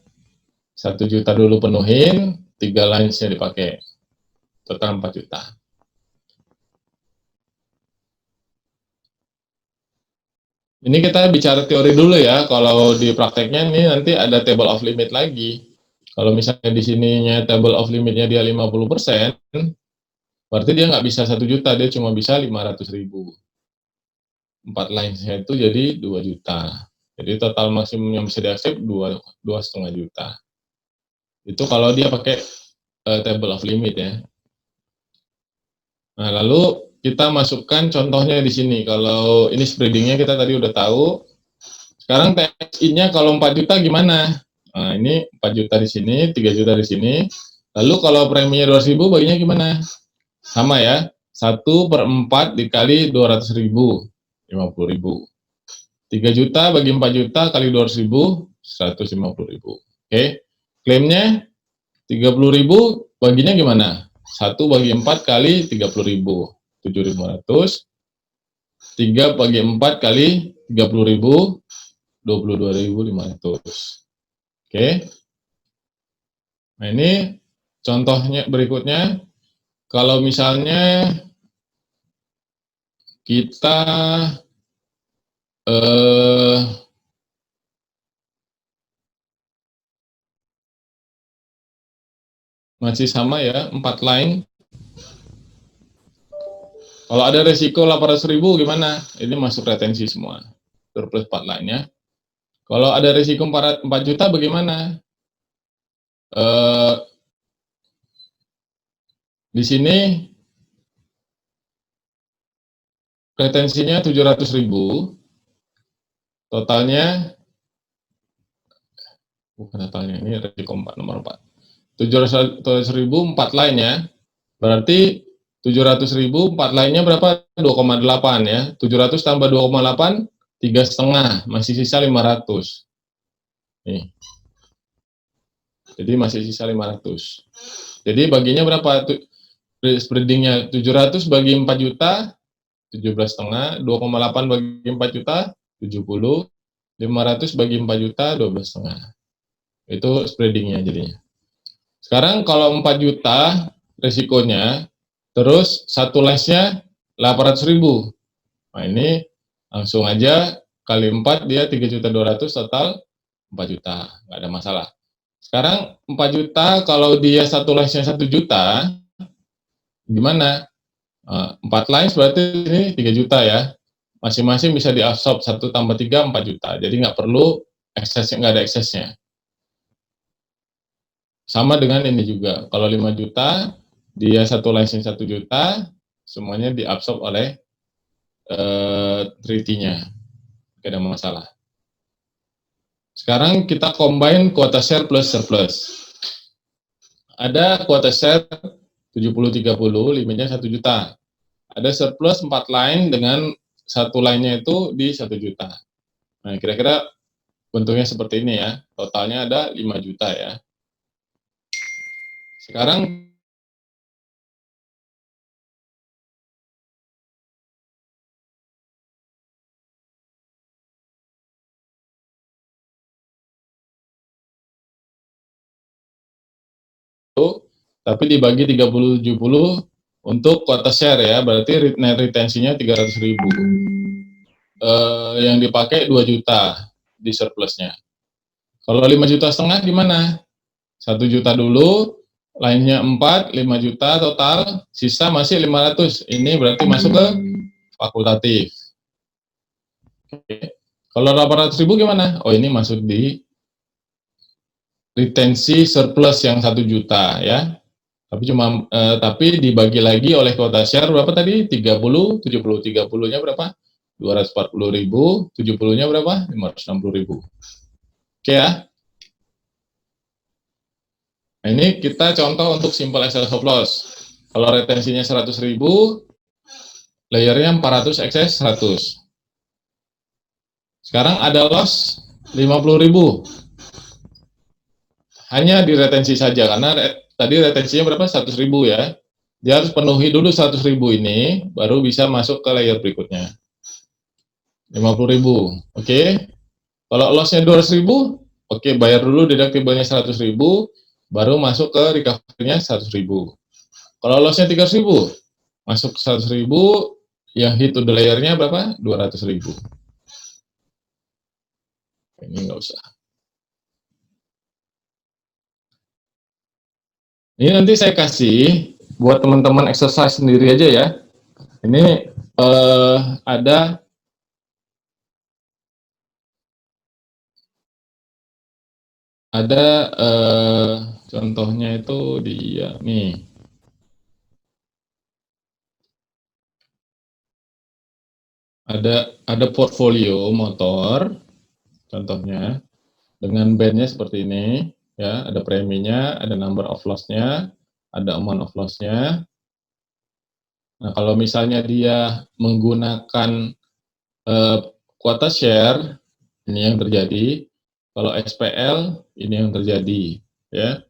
1 juta dulu penuhin, 3 lines-nya dipakai. Total 4 juta. Ini kita bicara teori dulu ya. Kalau di prakteknya nih nanti ada table of limit lagi. Kalau misalnya di sininya table of limitnya dia 50%, berarti dia nggak bisa 1 juta, dia cuma bisa 500.000. 4 lines-nya itu jadi 2 juta. Jadi total maksimum yang bisa di-accept 2,5 juta. Itu kalau dia pakai table of limit ya. Nah, lalu kita masukkan contohnya di sini. Kalau ini spreading-nya kita tadi udah tahu. Sekarang tax in-nya kalau 4 juta gimana? Nah, ini 4 juta di sini, 3 juta di sini. Lalu kalau preminya 200.000 baginya gimana? Sama ya, 1/4 dikali 200.000, 50.000. 3 juta bagi 4 juta kali 200.000, 150.000. Oke, klaimnya 30.000 baginya gimana? 1 bagi 4 kali 30.000, 7.500. 3 bagi 4 kali 30.000, 22.500. Oke. Nah, ini contohnya berikutnya. Kalau misalnya kita masih sama ya, 4 line. Kalau ada resiko 800.000 gimana? Ini masuk retensi semua. Surplus 4 line-nya. Kalau ada resiko 4 juta bagaimana? Di sini retensinya 700.000. Totalnya bukan totalnya, ini resiko 4 nomor 4. 700.000 4 line ya. Berarti 700.000 4 line-nya berapa? 2,8 ya. 700 tambah 2,8 3,5, masih sisa 500. Nih. Jadi masih sisa 500. Jadi baginya berapa? Spreading-nya 700 bagi 4 juta 17,5, 2,8 bagi 4 juta 70, 500 bagi 4 juta 12,5. Itu spreading-nya jadinya. Sekarang kalau 4 juta resikonya, terus satu lines-nya 800.000. Nah, ini langsung aja kali 4 dia 3.200.000, total 4 juta, nggak ada masalah. Sekarang 4 juta kalau dia satu lines-nya 1 juta, gimana? 4 lines berarti ini 3 juta ya. Masing-masing bisa diabsorb 1 tambah 3, 4 juta. Jadi nggak perlu eksesnya, nggak ada eksesnya. Sama dengan ini juga. Kalau 5 juta, dia satu lines-nya 1 juta, semuanya diabsorb oleh treaty-nya. Nggak ada masalah. Sekarang kita combine quota share plus surplus. Ada quota share 70-30, limitnya 1 juta. Ada surplus 4 line dengan satu line-nya itu di 1 juta. Nah, kira-kira bentuknya seperti ini ya. Totalnya ada 5 juta ya. Sekarang tapi dibagi 30-70 untuk quota share ya, berarti net retensinya 300.000. Yang dipakai 2 juta di surplusnya. Kalau 5 juta setengah gimana? 1 juta dulu, lainnya 4, 5 juta total, sisa masih 500. Ini berarti masuk ke fakultatif. Oke. Kalau 800.000 gimana? Oh, ini masuk di retensi surplus yang 1 juta ya. Tapi dibagi lagi oleh quota share berapa tadi? 30, 70, 30-nya berapa? 240.000, 70-nya berapa? 560.000. Oke ya. Nah, ini kita contoh untuk simple Excel stop loss. Kalau retensinya 100.000, layernya 400 excess 100. Sekarang ada loss 50.000. Hanya di retensi saja, karena tadi retensinya berapa? 100.000 ya. Dia harus penuhi dulu 100.000 ini, baru bisa masuk ke layer berikutnya. 50.000. Oke. Kalau loss-nya 200.000, oke, bayar dulu deductible-nya 100.000, baru masuk ke recovery-nya 100.000. Kalau loss-nya 300.000, masuk 100.000, yang hit to the layer-nya berapa? 200.000. Ini nggak usah. Ini nanti saya kasih buat teman-teman exercise sendiri aja ya. Ini ada contohnya itu dia nih. Ada portfolio motor, contohnya dengan bandnya seperti ini, ya. Ada preminya, ada number of loss-nya, ada amount of loss-nya. Nah, kalau misalnya dia menggunakan quota share, ini yang terjadi. Kalau SPL, ini yang terjadi, ya.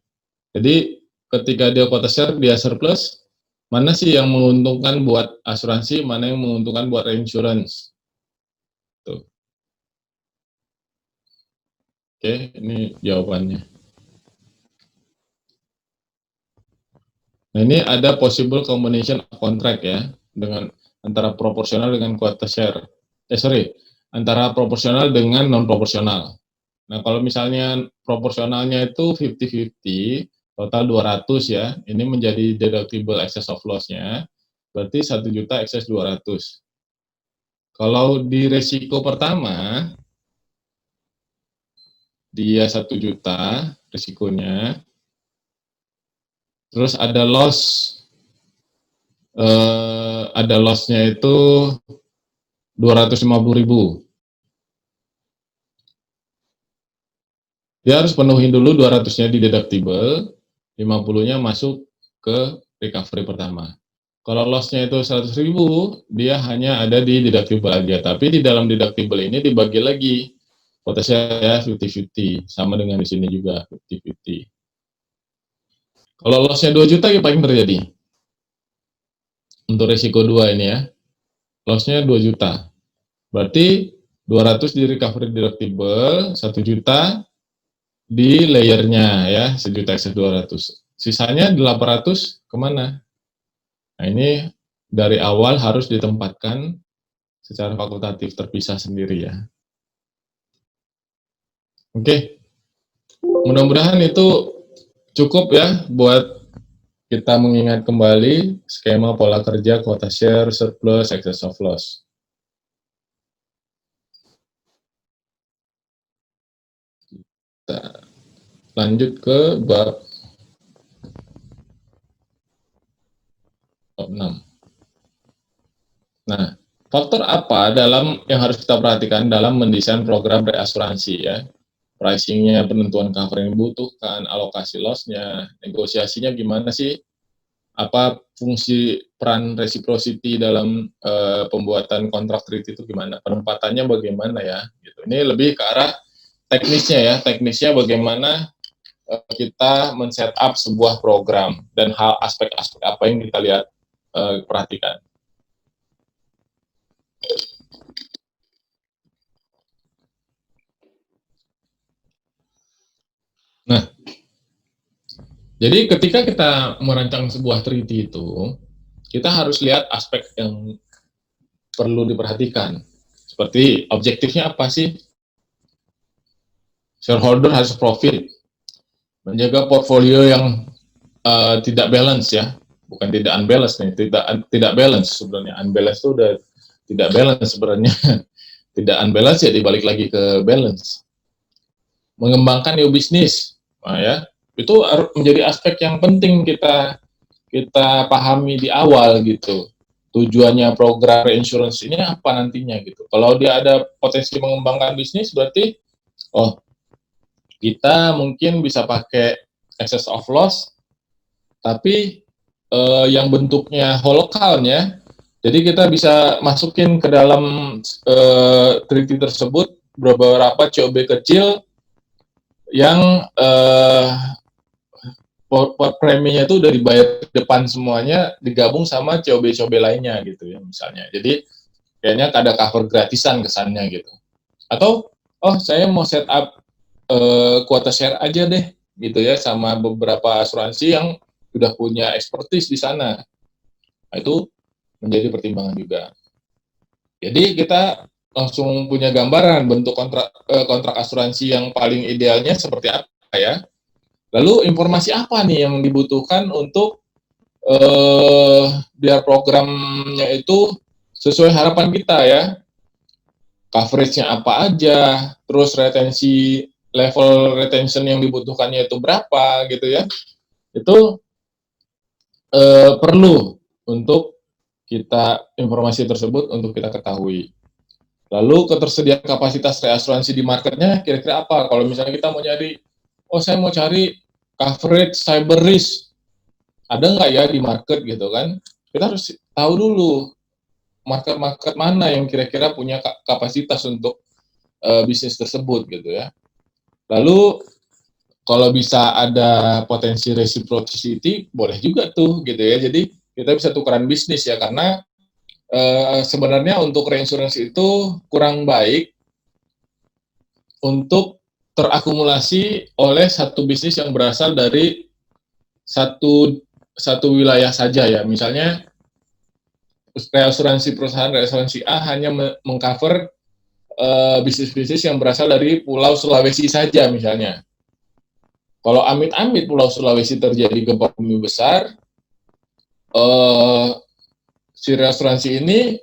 Jadi ketika dia quota share, dia surplus, mana sih yang menguntungkan buat asuransi, mana yang menguntungkan buat reinsurance. Tuh. Oke, ini jawabannya. Nah, ini ada possible combination of contract ya, dengan antara proporsional dengan quota share. Antara proporsional dengan non proporsional. Nah, kalau misalnya proporsionalnya itu 50-50, total 200 ya, ini menjadi deductible excess of loss-nya, berarti 1 juta excess 200. Kalau di resiko pertama, dia 1 juta resikonya, terus ada loss-nya itu 250.000. Dia harus penuhi dulu 200-nya di deductible, 50-nya masuk ke recovery pertama. Kalau loss-nya itu 100.000, dia hanya ada di deductible aja. Tapi di dalam deductible ini dibagi lagi. Potensinya 50-50, sama dengan di sini juga 50-50. Kalau loss-nya 2 juta, ya paling terjadi. Untuk risiko 2 ini ya. Loss-nya 2 juta. Berarti 200 di recovery deductible, 1 juta di layernya ya, 1 juta excess 200. Sisanya 800 kemana? Nah, ini dari awal harus ditempatkan secara fakultatif terpisah sendiri ya. Oke, mudah-mudahan itu cukup ya buat kita mengingat kembali skema pola kerja quota share, surplus, excess of loss. Kita lanjut ke bab 6. Nah, faktor apa yang harus kita perhatikan dalam mendesain program reasuransi ya? Pricing-nya, penentuan cover yang dibutuhkan, alokasi loss-nya, negosiasinya gimana sih? Apa fungsi peran reciprocity dalam pembuatan kontrak treaty itu gimana? Penempatannya bagaimana ya? Gitu. Ini lebih ke arah teknisnya ya. Teknisnya bagaimana kita men-set up sebuah program dan hal aspek-aspek apa yang kita lihat perhatikan. Nah, jadi ketika kita merancang sebuah treaty itu, kita harus lihat aspek yang perlu diperhatikan. Seperti objektifnya apa sih? Shareholder harus profit, menjaga portfolio yang tidak balance ya, bukan tidak unbalance nih, tidak balance sebenarnya. Unbalance itu udah tidak balance sebenarnya. Tidak unbalance ya dibalik lagi ke balance. Mengembangkan new business, nah, ya itu menjadi aspek yang penting kita pahami di awal gitu. Tujuannya program insurance ini apa nantinya gitu. Kalau dia ada potensi mengembangkan bisnis, berarti kita mungkin bisa pakai excess of loss, tapi yang bentuknya whole account ya. Jadi kita bisa masukin ke dalam treaty tersebut beberapa COB kecil yang preminya itu udah dibayar depan semuanya, digabung sama COB-COB lainnya gitu ya misalnya. Jadi kayaknya ada cover gratisan kesannya gitu. Atau oh saya mau set up quota share aja deh gitu ya sama beberapa asuransi yang sudah punya expertise di sana. Nah, itu menjadi pertimbangan juga. Jadi kita langsung punya gambaran bentuk kontrak asuransi yang paling idealnya seperti apa ya. Lalu informasi apa nih yang dibutuhkan untuk biar programnya itu sesuai harapan kita ya. Coverage-nya apa aja, terus level retention yang dibutuhkannya itu berapa gitu ya. Itu perlu untuk informasi tersebut untuk kita ketahui. Lalu ketersediaan kapasitas reasuransi di marketnya kira-kira apa? Kalau misalnya kita mau nyari, oh saya mau cari coverage cyber risk, ada nggak ya di market gitu kan? Kita harus tahu dulu market-market mana yang kira-kira punya kapasitas untuk bisnis tersebut gitu ya. Lalu kalau bisa ada potensi reciprocity, boleh juga tuh gitu ya. Jadi kita bisa tukeran bisnis ya, karena sebenarnya untuk reinsurance itu kurang baik untuk terakumulasi oleh satu bisnis yang berasal dari satu wilayah saja ya. Misalnya perusahaan reasuransi A hanya mengcover bisnis-bisnis yang berasal dari Pulau Sulawesi saja misalnya. Kalau amit-amit Pulau Sulawesi terjadi gempa bumi besar, si reasuransi ini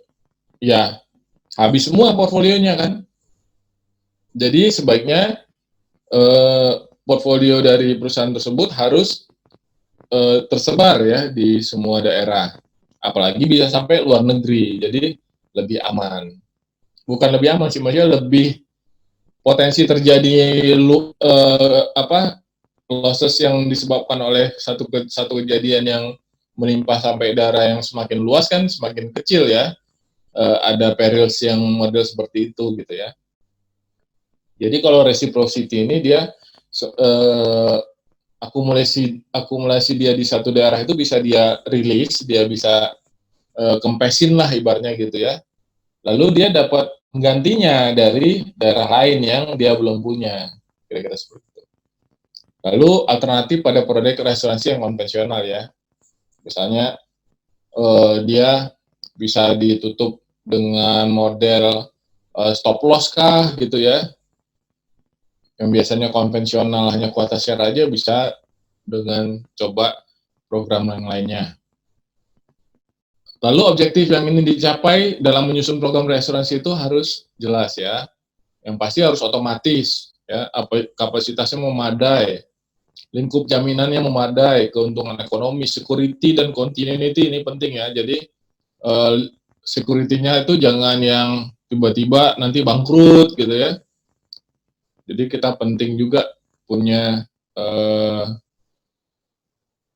ya habis semua portfolionya kan. Jadi sebaiknya portfolio dari perusahaan tersebut harus tersebar ya di semua daerah. Apalagi bisa sampai luar negeri, jadi lebih aman. Bukan lebih aman sih, maksudnya lebih potensi terjadi losses yang disebabkan oleh satu kejadian yang menimpa sampai daerah yang semakin luas kan semakin kecil ya. Ada perils yang model seperti itu gitu ya. Jadi kalau reciprocity ini dia akumulasi dia di satu daerah itu bisa dia rilis, dia bisa kempesin lah ibaratnya gitu ya. Lalu dia dapat penggantinya dari daerah lain yang dia belum punya, kira-kira seperti itu. Lalu alternatif pada produk reasuransi yang konvensional ya, misalnya dia bisa ditutup dengan model stop loss kah gitu ya, yang biasanya konvensional hanya quota share aja bisa dengan coba program yang lainnya. Lalu objektif yang ingin dicapai dalam menyusun program reasuransi itu harus jelas ya. Yang pasti harus otomatis ya, kapasitasnya memadai, lingkup jaminannya memadai, keuntungan ekonomi, security dan continuity ini penting ya. Jadi security-nya itu jangan yang tiba-tiba nanti bangkrut gitu ya. Jadi kita penting juga punya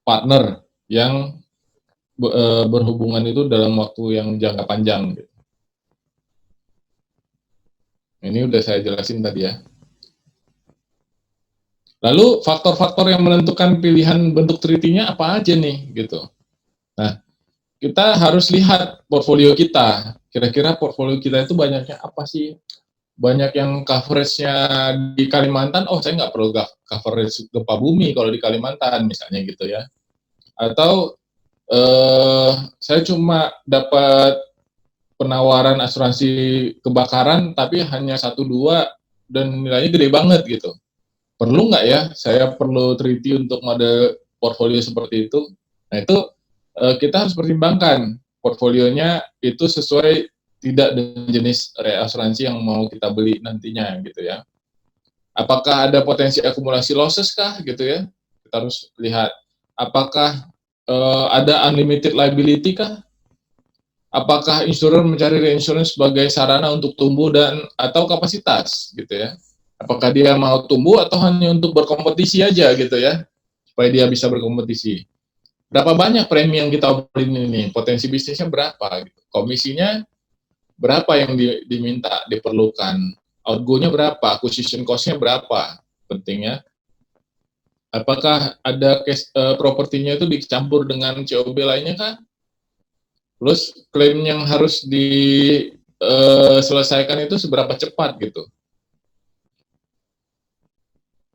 partner yang berhubungan itu dalam waktu yang jangka panjang. Ini udah saya jelasin tadi ya. Lalu faktor-faktor yang menentukan pilihan bentuk treaty-nya apa aja nih gitu. Nah, kita harus lihat portfolio kita. Kira-kira portfolio kita itu banyaknya apa sih? Banyak yang coverage-nya di Kalimantan, oh saya nggak perlu coverage gempa bumi kalau di Kalimantan misalnya gitu ya. Atau saya cuma dapat penawaran asuransi kebakaran tapi hanya 1-2 dan nilainya gede banget gitu. Perlu nggak ya saya perlu treaty untuk model portfolio seperti itu? Nah itu kita harus pertimbangkan portfolionya itu sesuai tidak dengan jenis reasuransi yang mau kita beli nantinya gitu ya. Apakah ada potensi akumulasi losses kah gitu ya? Kita harus lihat. Apakah ada unlimited liability kah? Apakah insurer mencari reinsurance sebagai sarana untuk tumbuh dan atau kapasitas gitu ya? Apakah dia mau tumbuh atau hanya untuk berkompetisi aja gitu ya? Supaya dia bisa berkompetisi. Berapa banyak premi yang kita obrolin ini? Potensi bisnisnya berapa? Gitu. Komisinya berapa yang diminta, diperlukan? Outgo-nya berapa? Acquisition cost-nya berapa? Pentingnya. Apakah ada propertinya itu dicampur dengan COB lainnya kah? Terus klaim yang harus selesaikan itu seberapa cepat gitu.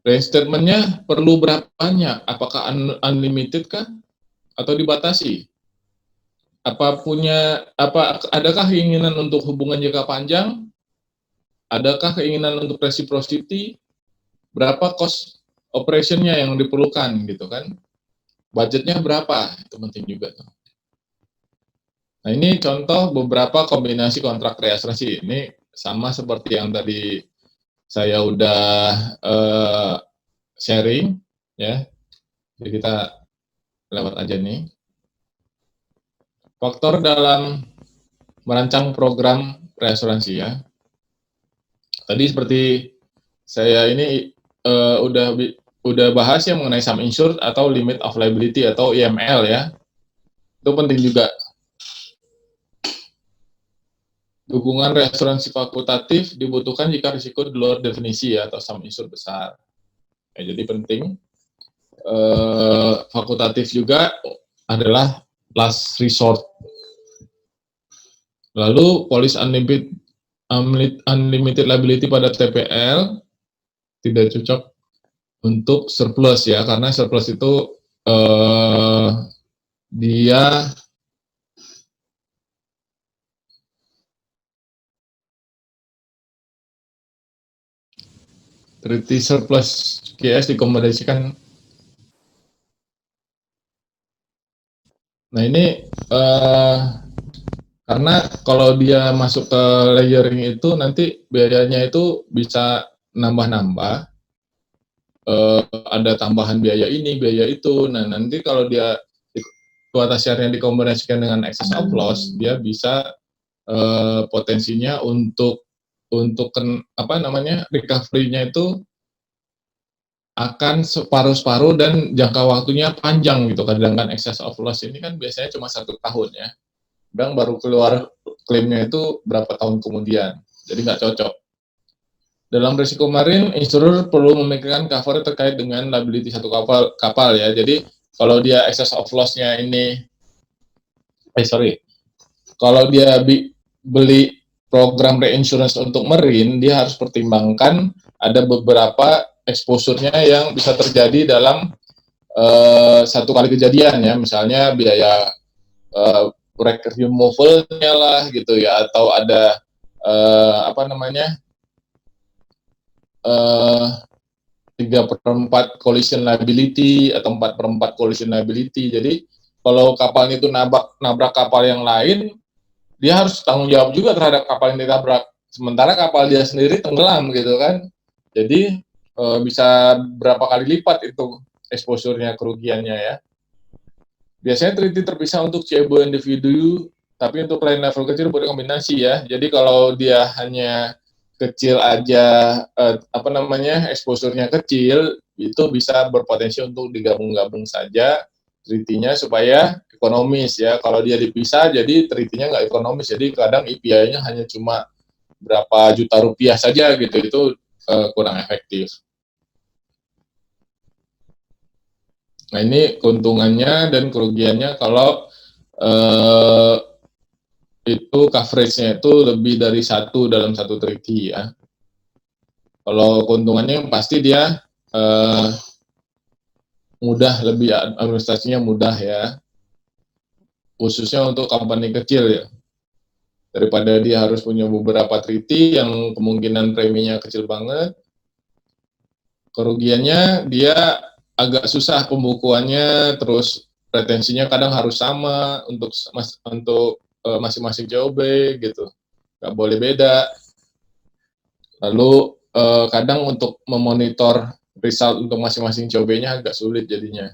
Reinstatement-nya perlu berapa banyak? Apakah unlimited kah? Atau dibatasi? Adakah keinginan untuk hubungan jangka panjang? Adakah keinginan untuk reciprocity? Berapa cost operation-nya yang diperlukan gitu kan? Budgetnya berapa? Itu penting juga tuh. Nah, ini contoh beberapa kombinasi kontrak reasuransi. Ini sama seperti yang tadi saya udah sharing ya. Jadi kita lewat aja nih. Faktor dalam merancang program reasuransi ya. Tadi seperti saya ini udah bahas ya mengenai sum insured atau limit of liability atau IML ya. Itu penting juga. Dukungan reasuransi fakultatif dibutuhkan jika risiko di luar definisi ya, atau sum insured besar. Ya, jadi penting. Fakultatif juga adalah last resort. Lalu polis unlimited liability pada TPL tidak cocok untuk surplus ya, karena surplus itu dia treaty surplus QS dikomodasikan. Nah ini karena kalau dia masuk ke layering itu nanti biayanya itu bisa nambah-nambah, ada tambahan biaya ini, biaya itu. Nah nanti kalau dia kuota share-nya dikombinasikan dengan excess of loss, dia bisa potensinya untuk recovery-nya itu akan separuh-separuh dan jangka waktunya panjang gitu. Kadang-kadang excess of loss ini kan biasanya cuma 1 tahun ya. Dan baru keluar klaimnya itu berapa tahun kemudian. Jadi nggak cocok. Dalam risiko marin, insurer perlu memikirkan cover terkait dengan liability satu kapal ya. Jadi kalau dia excess of loss-nya ini, kalau dia beli program reinsurance untuk marine, dia harus pertimbangkan ada beberapa exposure-nya yang bisa terjadi dalam satu kali kejadian ya, misalnya biaya wreck removal-nya lah gitu ya, atau ada 3/4 collision liability atau 4/4 collision liability. Jadi kalau kapal itu nabrak kapal yang lain, dia harus tanggung jawab juga terhadap kapal yang ditabrak. Sementara kapal dia sendiri tenggelam gitu kan. Jadi bisa berapa kali lipat itu exposure-nya, kerugiannya ya. Biasanya treaty terpisah untuk CEBO individu, tapi untuk lain level kecil boleh kombinasi ya. Jadi kalau dia hanya kecil aja, exposure-nya kecil, itu bisa berpotensi untuk digabung-gabung saja treaty-nya supaya ekonomis ya. Kalau dia dipisah, jadi treaty-nya nggak ekonomis, jadi kadang EPI-nya hanya cuma berapa juta rupiah saja gitu, itu kurang efektif. Nah ini keuntungannya dan kerugiannya kalau itu coverage-nya itu lebih dari 1 dalam 1 treaty ya. Kalau keuntungannya pasti dia mudah, lebih administrasinya mudah ya, khususnya untuk company kecil ya, daripada dia harus punya beberapa treaty yang kemungkinan preminya kecil banget. Kerugiannya dia agak susah pembukuannya, terus retensinya kadang harus sama untuk masing-masing COB gitu, nggak boleh beda. Lalu kadang untuk memonitor result untuk masing-masing COB-nya agak sulit jadinya.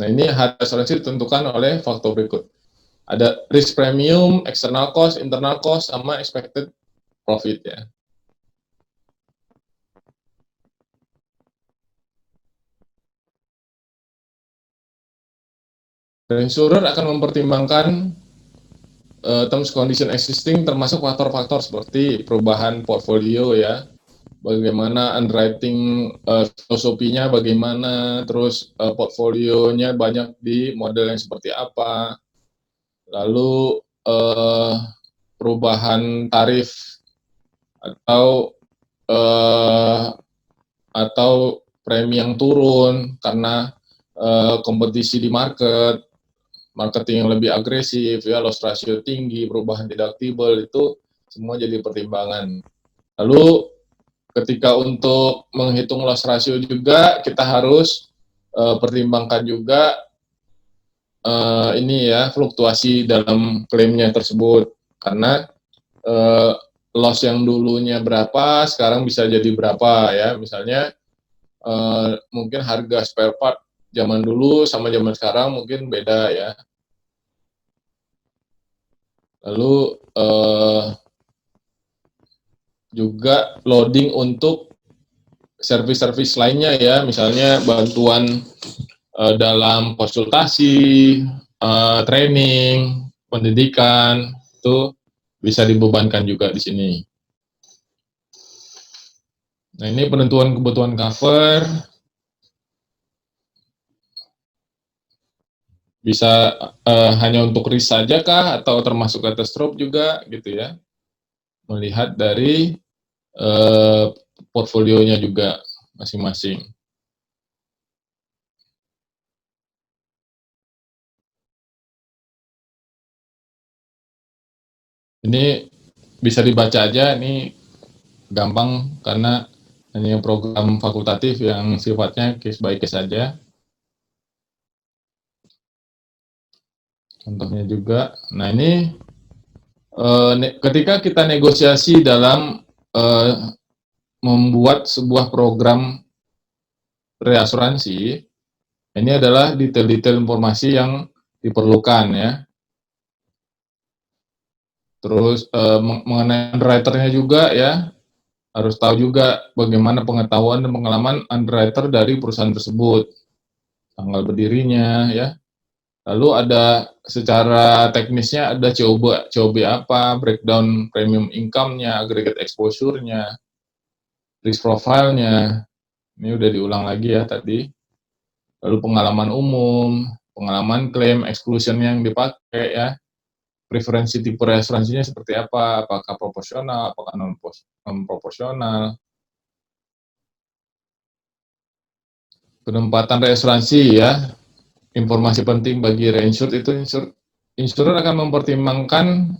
Nah ini harga asuransi ditentukan oleh faktor berikut. Ada risk premium, external cost, internal cost, sama expected profit ya. Insurer akan mempertimbangkan terms condition existing termasuk faktor-faktor seperti perubahan portfolio ya, bagaimana underwriting filosofinya, bagaimana terus portfolionya banyak di model yang seperti apa, lalu perubahan tarif atau premi yang turun karena kompetisi di marketing yang lebih agresif, ya, loss ratio tinggi, perubahan deductible, itu semua jadi pertimbangan. Lalu ketika untuk menghitung loss ratio juga kita harus pertimbangkan juga ini ya, fluktuasi dalam klaimnya tersebut, karena loss yang dulunya berapa sekarang bisa jadi berapa, ya. Misalnya mungkin harga spare part zaman dulu sama zaman sekarang mungkin beda, ya. Lalu juga loading untuk servis-servis lainnya, ya, misalnya bantuan dalam konsultasi, training, pendidikan, itu bisa dibebankan juga di sini. Nah, ini penentuan kebutuhan cover. Bisa hanya untuk risk saja kah, atau termasuk catastrophe juga, gitu ya. Melihat dari portfolionya juga masing-masing. Ini bisa dibaca aja, ini gampang karena hanya program fakultatif yang sifatnya case by case saja. Contohnya juga. Nah, ini ketika kita negosiasi dalam membuat sebuah program reasuransi, ini adalah detail-detail informasi yang diperlukan, ya. Terus mengenai underwriter-nya juga, ya, harus tahu juga bagaimana pengetahuan dan pengalaman underwriter dari perusahaan tersebut, tanggal berdirinya, ya. Lalu ada secara teknisnya ada COB apa, breakdown premium income-nya, aggregate exposure-nya, risk profile-nya. Ini udah diulang lagi ya tadi. Lalu pengalaman umum, pengalaman klaim, exclusion yang dipakai, ya. Preferensi tipe reasuransinya seperti apa, apakah proporsional, apakah non-proporsional. Penempatan reasuransi, ya, informasi penting bagi reinsured itu insurer akan mempertimbangkan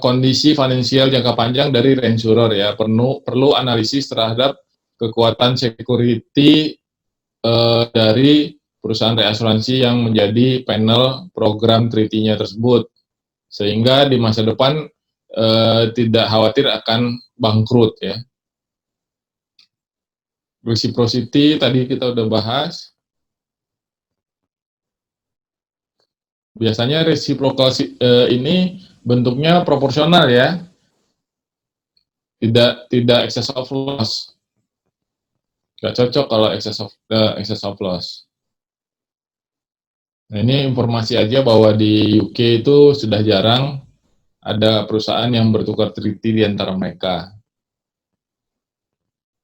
kondisi finansial jangka panjang dari reinsurer, ya. Perlu analisis terhadap kekuatan security dari perusahaan reasuransi yang menjadi panel program treaty-nya tersebut, sehingga di masa depan tidak khawatir akan bangkrut, ya. Reciprocity tadi kita udah bahas. Biasanya reciprocal ini bentuknya proporsional, ya. Tidak excess of loss. Nggak cocok kalau excess of loss. Nah, ini informasi aja bahwa di UK itu sudah jarang ada perusahaan yang bertukar treaty di antara mereka.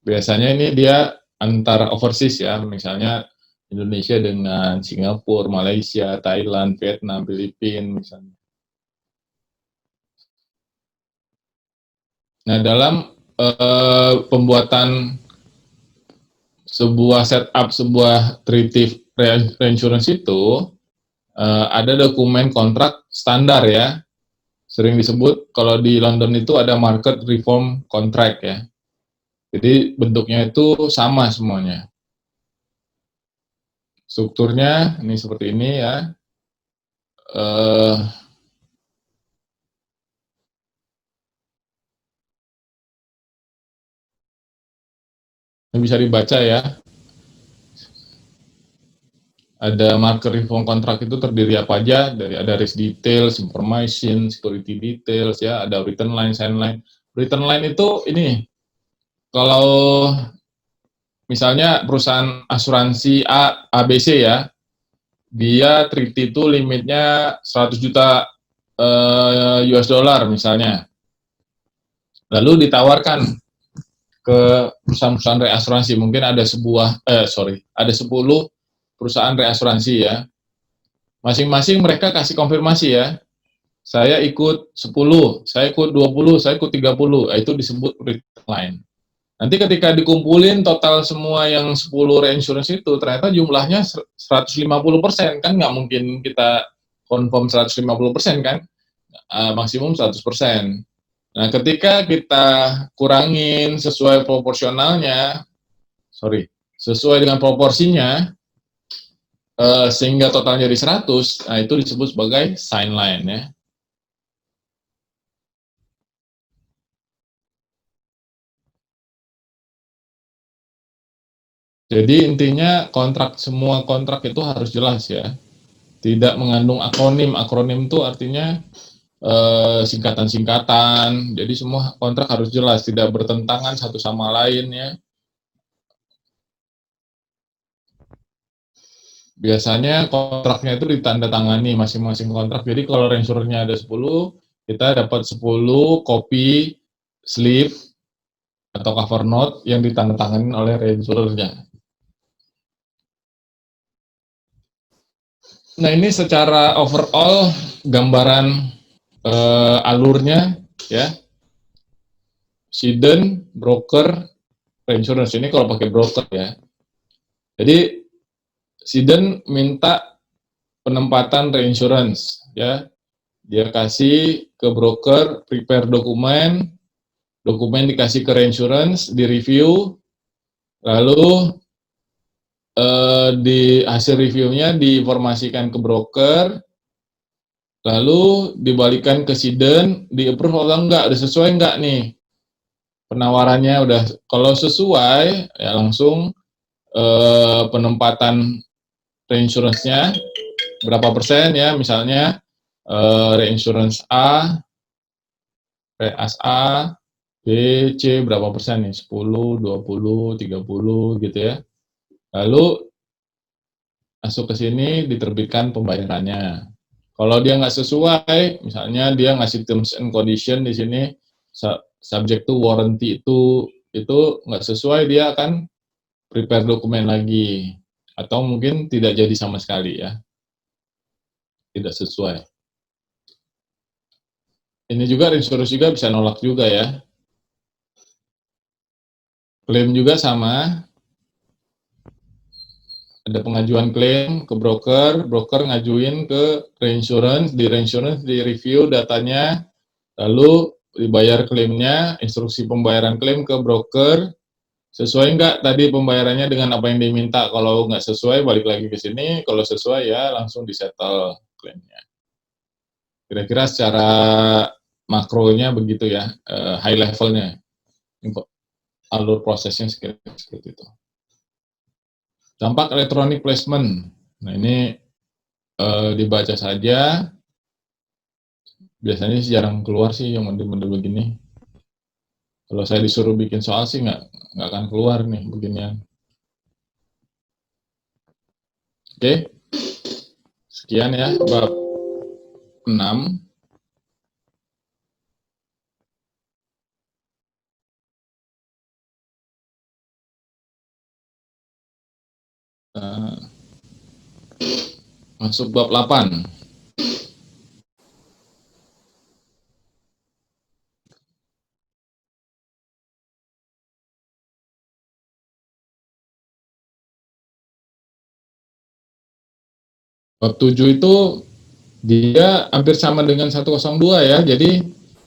Biasanya ini dia antara overseas, ya, misalnya Indonesia dengan Singapura, Malaysia, Thailand, Vietnam, Filipina, misalnya. Nah, dalam pembuatan sebuah setup, sebuah treaty reinsurance itu ada dokumen kontrak standar, ya. Sering disebut kalau di London itu ada market reform contract, ya. Jadi bentuknya itu sama semuanya. Strukturnya ini seperti ini, ya. Ini bisa dibaca, ya. Ada market reform contract itu terdiri apa aja, dari ada risk details, information, security details, ya, ada written line, sign line. Written line itu ini, kalau misalnya perusahaan asuransi ABC, ya, dia treaty itu limitnya 100 juta US dollar misalnya. Lalu ditawarkan ke perusahaan-perusahaan reasuransi, mungkin ada ada 10 perusahaan reasuransi, ya. Masing-masing mereka kasih konfirmasi ya. Saya ikut 10, saya ikut 20, saya ikut 30. Nah, itu disebut written line. Nanti ketika dikumpulin total semua yang 10 reinsurance itu, ternyata jumlahnya 150%, kan nggak mungkin kita confirm 150% kan, maksimum 100%. Nah, ketika kita kurangin sesuai proporsionalnya, sesuai dengan proporsinya, sehingga totalnya jadi 100, nah itu disebut sebagai sign line ya. Jadi intinya semua kontrak itu harus jelas ya. Tidak mengandung akronim. Akronim itu artinya singkatan-singkatan. Jadi semua kontrak harus jelas, tidak bertentangan satu sama lain ya. Biasanya kontraknya itu ditandatangani masing-masing kontrak. Jadi kalau reinsurernya ada 10, kita dapat 10 kopi slip atau cover note yang ditandatangani oleh reinsurernya. Nah, ini secara overall gambaran alurnya ya. Cedent, broker, reinsurance. Ini kalau pakai broker ya. Jadi cedent minta penempatan reinsurance ya. Dia kasih ke broker, prepare dokumen dikasih ke reinsurance, di review, lalu di hasil reviewnya diinformasikan ke broker, lalu dibalikan ke cedent, di approve atau enggak, udah sesuai enggak nih penawarannya. Udah, kalau sesuai ya langsung penempatan reinsurance-nya berapa persen ya, misalnya reinsurance A, reas A, B, C berapa persen nih, 10, 20, 30 gitu ya. Lalu masuk ke sini diterbitkan pembayarannya. Kalau dia nggak sesuai, misalnya dia ngasih terms and condition di sini subject to warranty, itu nggak sesuai, dia akan prepare dokumen lagi, atau mungkin tidak jadi sama sekali ya, tidak sesuai. Ini juga reinsurance juga bisa nolak juga ya. Klaim juga sama, ada pengajuan klaim ke broker, broker ngajuin ke reinsurance, di reinsurance di review datanya, lalu dibayar klaimnya, instruksi pembayaran klaim ke broker, sesuai nggak tadi pembayarannya dengan apa yang diminta. Kalau nggak sesuai, balik lagi ke sini, kalau sesuai ya langsung disettle klaimnya. Kira-kira secara makronya begitu ya, high levelnya, alur prosesnya seperti itu. Dampak electronic placement. Nah, ini dibaca saja. Biasanya jarang keluar sih yang model-model begini. Kalau saya disuruh bikin soal sih nggak akan keluar nih beginian. Oke. Sekian ya bab 6. Masuk bab 8. Bab 7 itu dia hampir sama dengan 102 ya. Jadi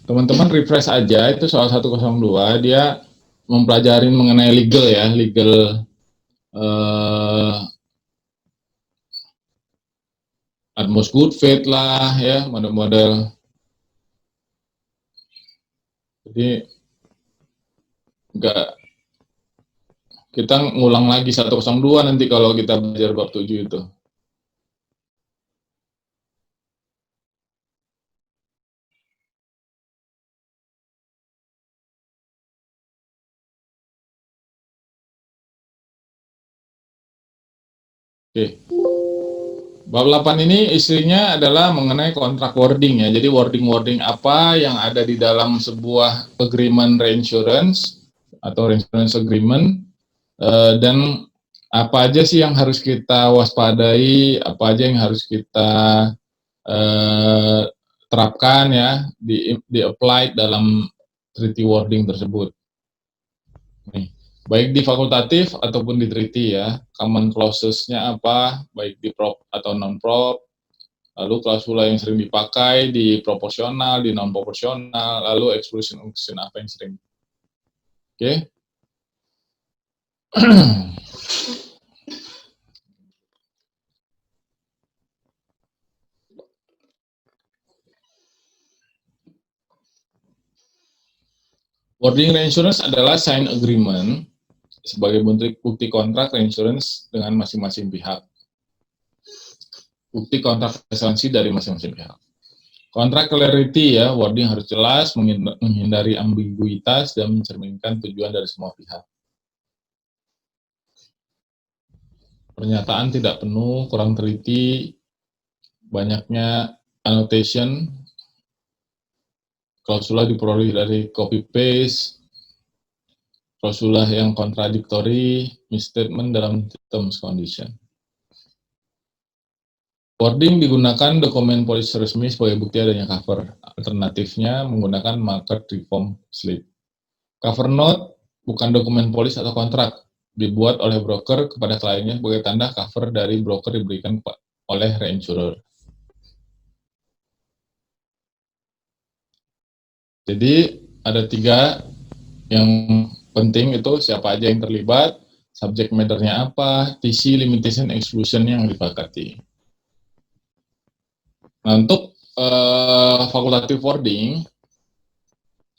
teman-teman refresh aja, itu soal 102, dia mempelajari mengenai legal ya, legal utmost good faith lah ya, model-model. Jadi enggak, kita ngulang lagi 102 nanti kalau kita belajar bab 7 itu. Oke. Bab 8 ini isinya adalah mengenai kontrak wording ya. Jadi wording-wording apa yang ada di dalam sebuah agreement reinsurance atau reinsurance agreement, dan apa aja sih yang harus kita waspadai, apa aja yang harus kita terapkan ya, di apply dalam treaty wording tersebut. Nih, baik di fakultatif ataupun di treaty ya, common clauses-nya apa, baik di prop atau non-prop, lalu klausula yang sering dipakai di proporsional, di non-proporsional, lalu exclusion apa yang sering. Oke. Wording reinsurance adalah sign agreement sebagai bukti kontrak reinsurance dengan masing-masing pihak. Bukti kontrak asuransi dari masing-masing pihak. Kontrak clarity ya, wording harus jelas, menghindari ambiguitas dan mencerminkan tujuan dari semua pihak. Pernyataan tidak penuh, kurang teliti, banyaknya annotation, klausula diperoleh dari copy paste, klausula yang kontradiktori, misstatement dalam terms condition. Wording digunakan dokumen polis resmi sebagai bukti adanya cover. Alternatifnya menggunakan market reform slip. Cover note bukan dokumen polis atau kontrak, dibuat oleh broker kepada kliennya sebagai tanda cover dari broker diberikan oleh reinsurer. Jadi ada 3 yang penting itu siapa aja yang terlibat, subject matter-nya apa, TC, limitation, exclusion yang disepakati. Nah, untuk fakultatif wording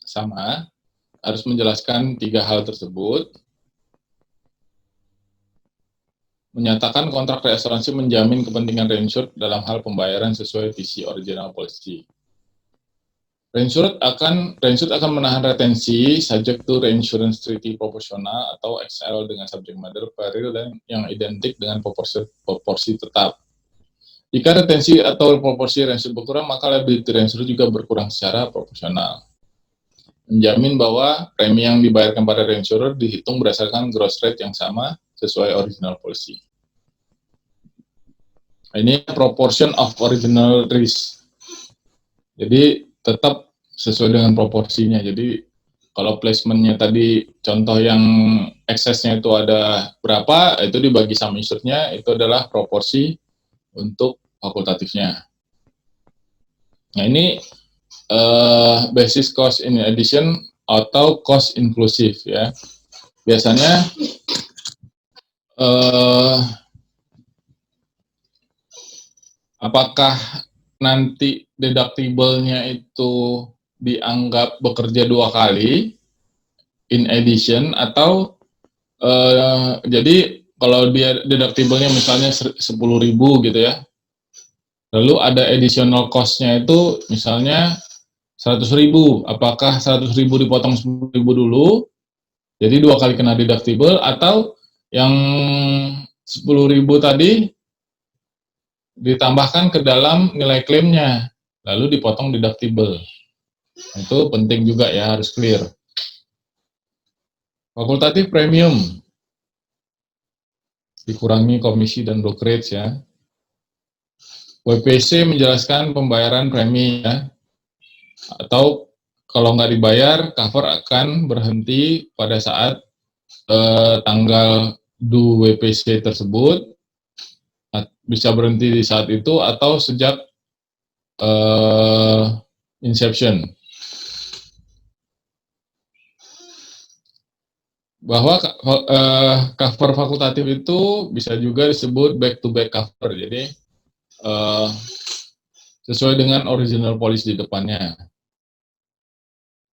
sama harus menjelaskan 3 hal tersebut. Menyatakan kontrak reasuransi menjamin kepentingan reinsured dalam hal pembayaran sesuai TC original policy. Reinsured akan menahan retensi subject to reinsurance treaty proporsional atau XL dengan subject matter peril yang identik dengan proporsi tetap. Jika retensi atau proporsi reinsured berkurang, maka liability reinsured juga berkurang secara proporsional. Menjamin bahwa premi yang dibayarkan pada reinsurer dihitung berdasarkan gross rate yang sama sesuai original policy. Ini proportion of original risk. Jadi tetap sesuai dengan proporsinya. Jadi kalau placementnya tadi contoh yang eksesnya itu ada berapa, itu dibagi sama insurednya, itu adalah proporsi untuk fakultatifnya. Nah ini basis cost in addition atau cost inclusive ya. Biasanya apakah nanti deductible-nya itu dianggap bekerja 2 kali in addition atau jadi kalau dia deductible-nya misalnya 10.000 gitu ya, lalu ada additional cost-nya itu misalnya 100.000, apakah 100.000 dipotong 10.000 dulu, jadi 2 kali kena deductible, atau yang 10.000 tadi ditambahkan ke dalam nilai klaimnya, lalu dipotong deductible. Itu penting juga ya, harus clear. Fakultatif premium, dikurangi komisi dan brokerage ya. WPC menjelaskan pembayaran premi ya, atau kalau nggak dibayar, cover akan berhenti pada saat tanggal due WPC tersebut, bisa berhenti di saat itu atau sejak inception. Bahwa cover fakultatif itu bisa juga disebut back-to-back cover, jadi sesuai dengan original policy di depannya.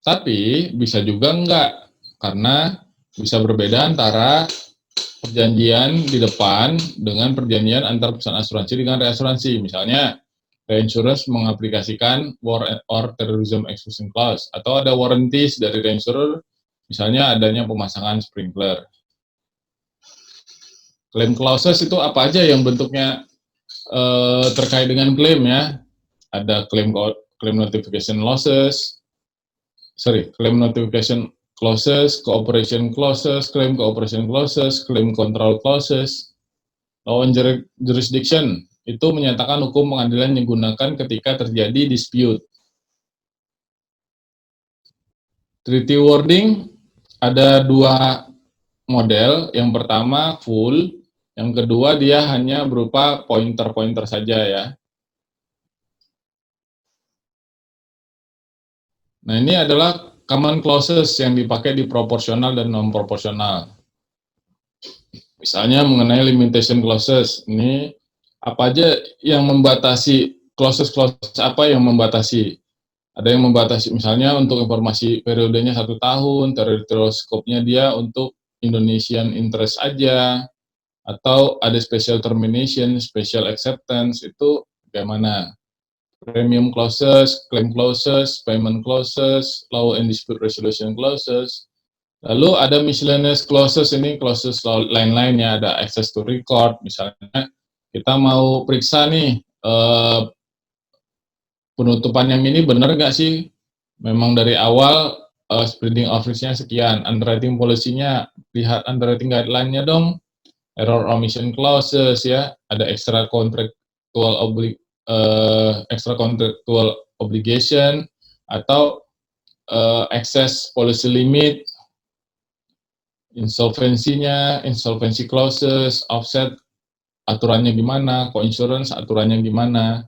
Tapi bisa juga enggak, karena bisa berbeda antara perjanjian di depan dengan perjanjian antar perusahaan asuransi dengan reasuransi. Misalnya, reinsurance mengaplikasikan war or terrorism exclusion clause, atau ada warranties dari reinsurer, misalnya adanya pemasangan sprinkler. Claim clauses itu apa aja yang bentuknya terkait dengan klaim ya? Ada claim notification clauses, cooperation clauses, claim cooperation clauses, claim control clauses. Law and jurisdiction itu menyatakan hukum pengadilan yang digunakan ketika terjadi dispute. Treaty wording ada dua model. Yang pertama full, yang kedua dia hanya berupa pointer-pointer saja ya. Nah, ini adalah common clauses yang dipakai di proporsional dan non proporsional. Misalnya mengenai limitation clauses, ini apa aja yang membatasi, clauses apa yang membatasi? Ada yang membatasi misalnya untuk informasi periodenya 1 tahun, territorial scope-nya dia untuk Indonesian interest aja, atau ada special termination, special acceptance, itu bagaimana? Premium clauses, claim clauses, payment clauses, law and dispute resolution clauses. Lalu ada miscellaneous clauses, ini clauses lain-lainnya, ada access to record, misalnya kita mau periksa nih, penutupan yang ini benar nggak sih? Memang dari awal spreading of risk-nya sekian, underwriting policy-nya, lihat underwriting guideline-nya dong, error omission clauses ya, ada extra contractual obligation, atau excess policy limit, insolvensinya, insolvency clauses, offset aturannya gimana, coinsurance aturannya gimana.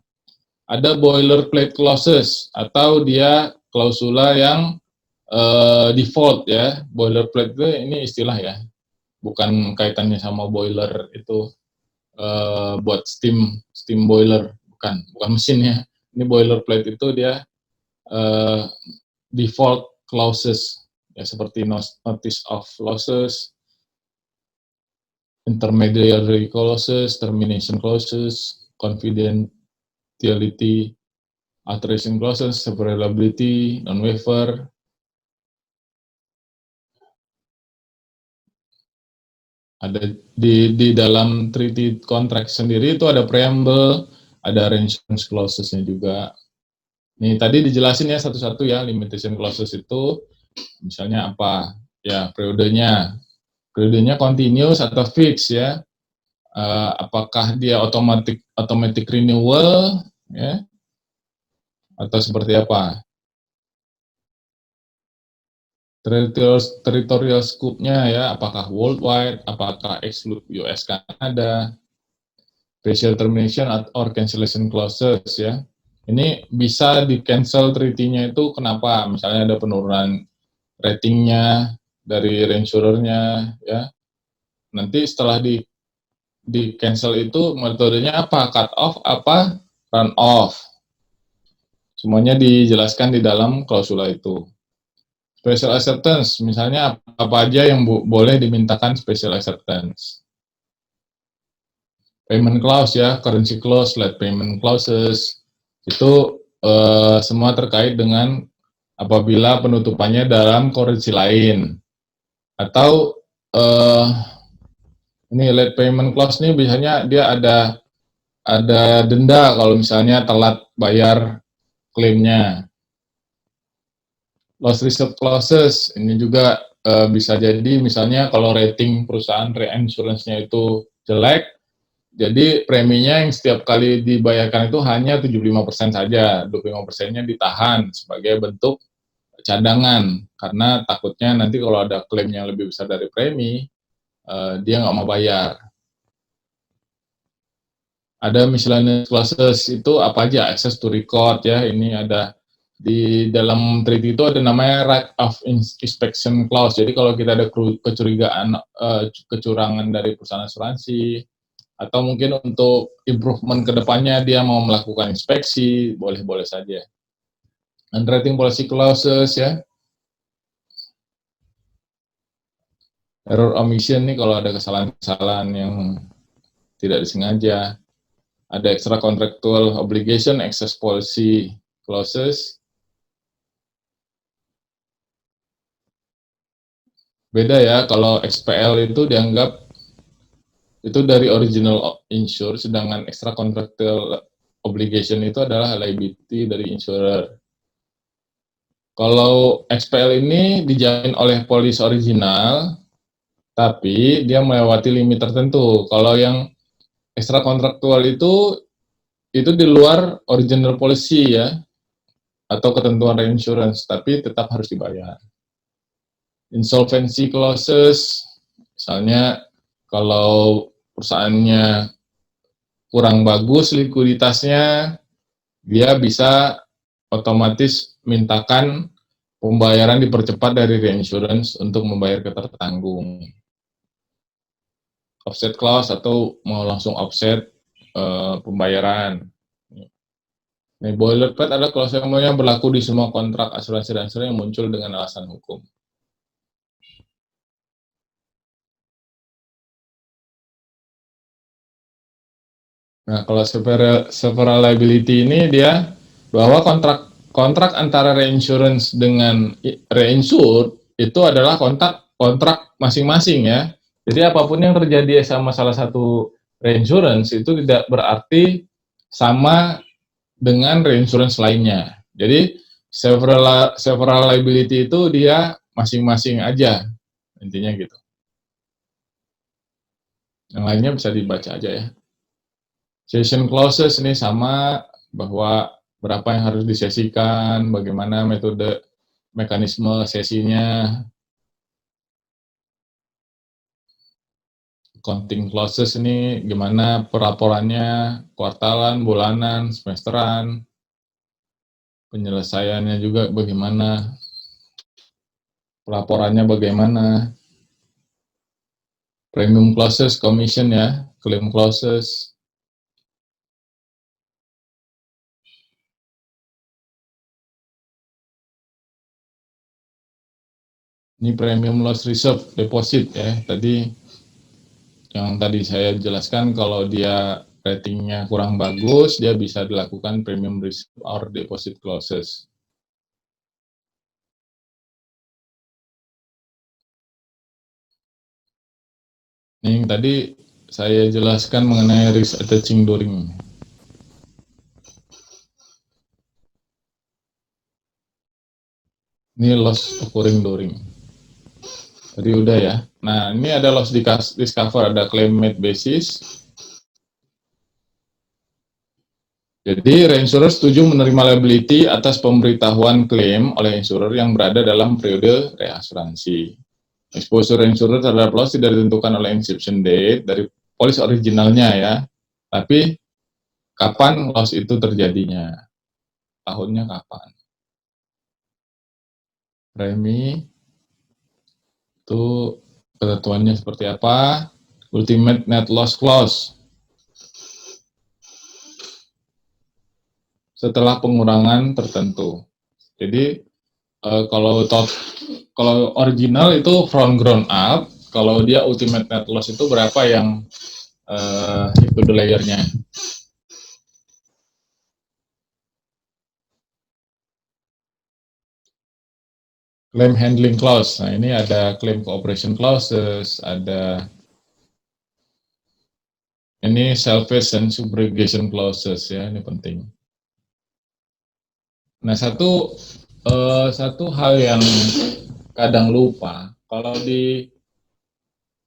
Ada boilerplate clauses atau dia klausula yang default ya. Boilerplate itu ini istilah ya, bukan kaitannya sama boiler itu buat steam boiler, bukan mesinnya. Ini boilerplate itu dia default clauses ya, seperti notice of losses, intermediary clauses, termination clauses, confidentiality, alteration clauses, severability, non-waiver. Ada di dalam treaty contract sendiri itu ada preamble, ada arrangement clauses-nya juga. Nih tadi dijelasin ya satu-satu ya, limitation clauses itu misalnya apa? Ya, periodenya continuous atau fix ya. Apakah dia automatic renewal ya, atau seperti apa? Territorial scope-nya ya, apakah worldwide, apakah exclude US Canada, partial termination or cancellation clauses ya. Ini bisa di cancel treaty-nya itu kenapa? Misalnya ada penurunan ratingnya dari reinsurer-nya ya. Nanti setelah di cancel itu metodenya apa? Cut off apa? Run off. Semuanya dijelaskan di dalam klausula itu. Special acceptance, misalnya apa aja yang boleh dimintakan special acceptance. Payment clause ya, currency clause, late payment clauses, itu semua terkait dengan apabila penutupannya dalam currency lain. Atau ini late payment clause ini biasanya dia ada denda kalau misalnya telat bayar klaimnya. Loss reserve clauses ini juga bisa jadi misalnya kalau rating perusahaan reinsurance-nya itu jelek, jadi preminya yang setiap kali dibayarkan itu hanya 75% saja, 25%-nya ditahan sebagai bentuk cadangan, karena takutnya nanti kalau ada klaim yang lebih besar dari premi, dia nggak mau bayar. Ada miscellaneous clauses itu apa aja? Access to record ya, ini ada di dalam treaty itu ada namanya right of inspection clause. Jadi kalau kita ada kecurigaan kecurangan dari perusahaan asuransi, atau mungkin untuk improvement ke depannya dia mau melakukan inspeksi, boleh-boleh saja. Underwriting policy clauses ya. Error omission nih kalau ada kesalahan-kesalahan yang tidak disengaja. Ada extra contractual obligation, excess policy clauses. Beda ya, kalau XPL itu dianggap itu dari original insure, sedangkan extra contractual obligation itu adalah liability dari insurer. Kalau XPL ini dijamin oleh polis original, tapi dia melewati limit tertentu. Kalau yang ekstra kontraktual itu di luar original policy ya, atau ketentuan reinsurance, tapi tetap harus dibayar. Insolvency clauses, misalnya kalau perusahaannya kurang bagus likuiditasnya, dia bisa otomatis mintakan pembayaran dipercepat dari reinsurance untuk membayar ke tertanggung. Offset clause atau mau langsung offset pembayaran. Nah, boilerplate adalah clause yang berlaku di semua kontrak asuransi dan asuransi yang muncul dengan alasan hukum. Nah, kalau several liability ini dia bahwa kontrak antara reinsurance dengan reinsured itu adalah kontrak masing-masing ya. Jadi apapun yang terjadi sama salah satu reinsurance itu tidak berarti sama dengan reinsurance lainnya. Jadi several liability itu dia masing-masing aja, intinya gitu. Yang lainnya bisa dibaca aja ya. Session clauses ini sama, bahwa berapa yang harus disesikan, bagaimana metode mekanisme sesinya. Accounting clauses ini gimana pelaporannya, kuartalan, bulanan, semesteran, penyelesaiannya juga bagaimana, pelaporannya bagaimana, premium clauses, commission ya, claim clauses. Ini premium loss reserve deposit ya, tadi yang tadi saya jelaskan kalau dia ratingnya kurang bagus, dia bisa dilakukan premium reserve or deposit clauses. Ini yang tadi saya jelaskan mengenai risk attaching during. Ini loss occurring during. Tadi udah ya. Nah, ini ada loss discover, ada claim made basis. Jadi, reinsurer setuju menerima liability atas pemberitahuan klaim oleh insurer yang berada dalam periode reasuransi. Exposure reinsurer terhadap loss tidak ditentukan oleh inception date dari polis originalnya ya, tapi kapan loss itu terjadinya, tahunnya kapan. Premi itu ketentuannya seperti apa, ultimate net loss clause setelah pengurangan tertentu. Jadi kalau original itu from ground up, kalau dia ultimate net loss itu berapa yang itu layernya. Claim handling clause, nah ini ada claim cooperation clauses, ada ini salvage and subrogation clauses ya, ini penting. Nah satu hal yang kadang lupa, kalau di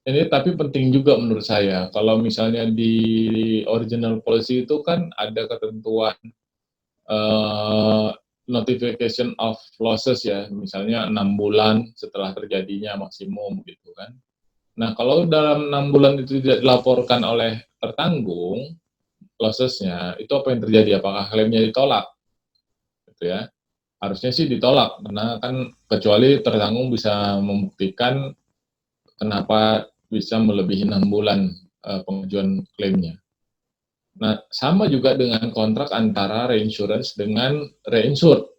ini tapi penting juga menurut saya, kalau misalnya di original policy itu kan ada ketentuan notification of losses ya, misalnya 6 bulan setelah terjadinya maksimum gitu kan. Nah, kalau dalam 6 bulan itu tidak dilaporkan oleh tertanggung lossesnya, itu apa yang terjadi? Apakah klaimnya ditolak? Gitu ya. Harusnya sih ditolak, karena kan kecuali tertanggung bisa membuktikan kenapa bisa melebihi 6 bulan pengajuan klaimnya. Nah, sama juga dengan kontrak antara reinsurance dengan reinsured.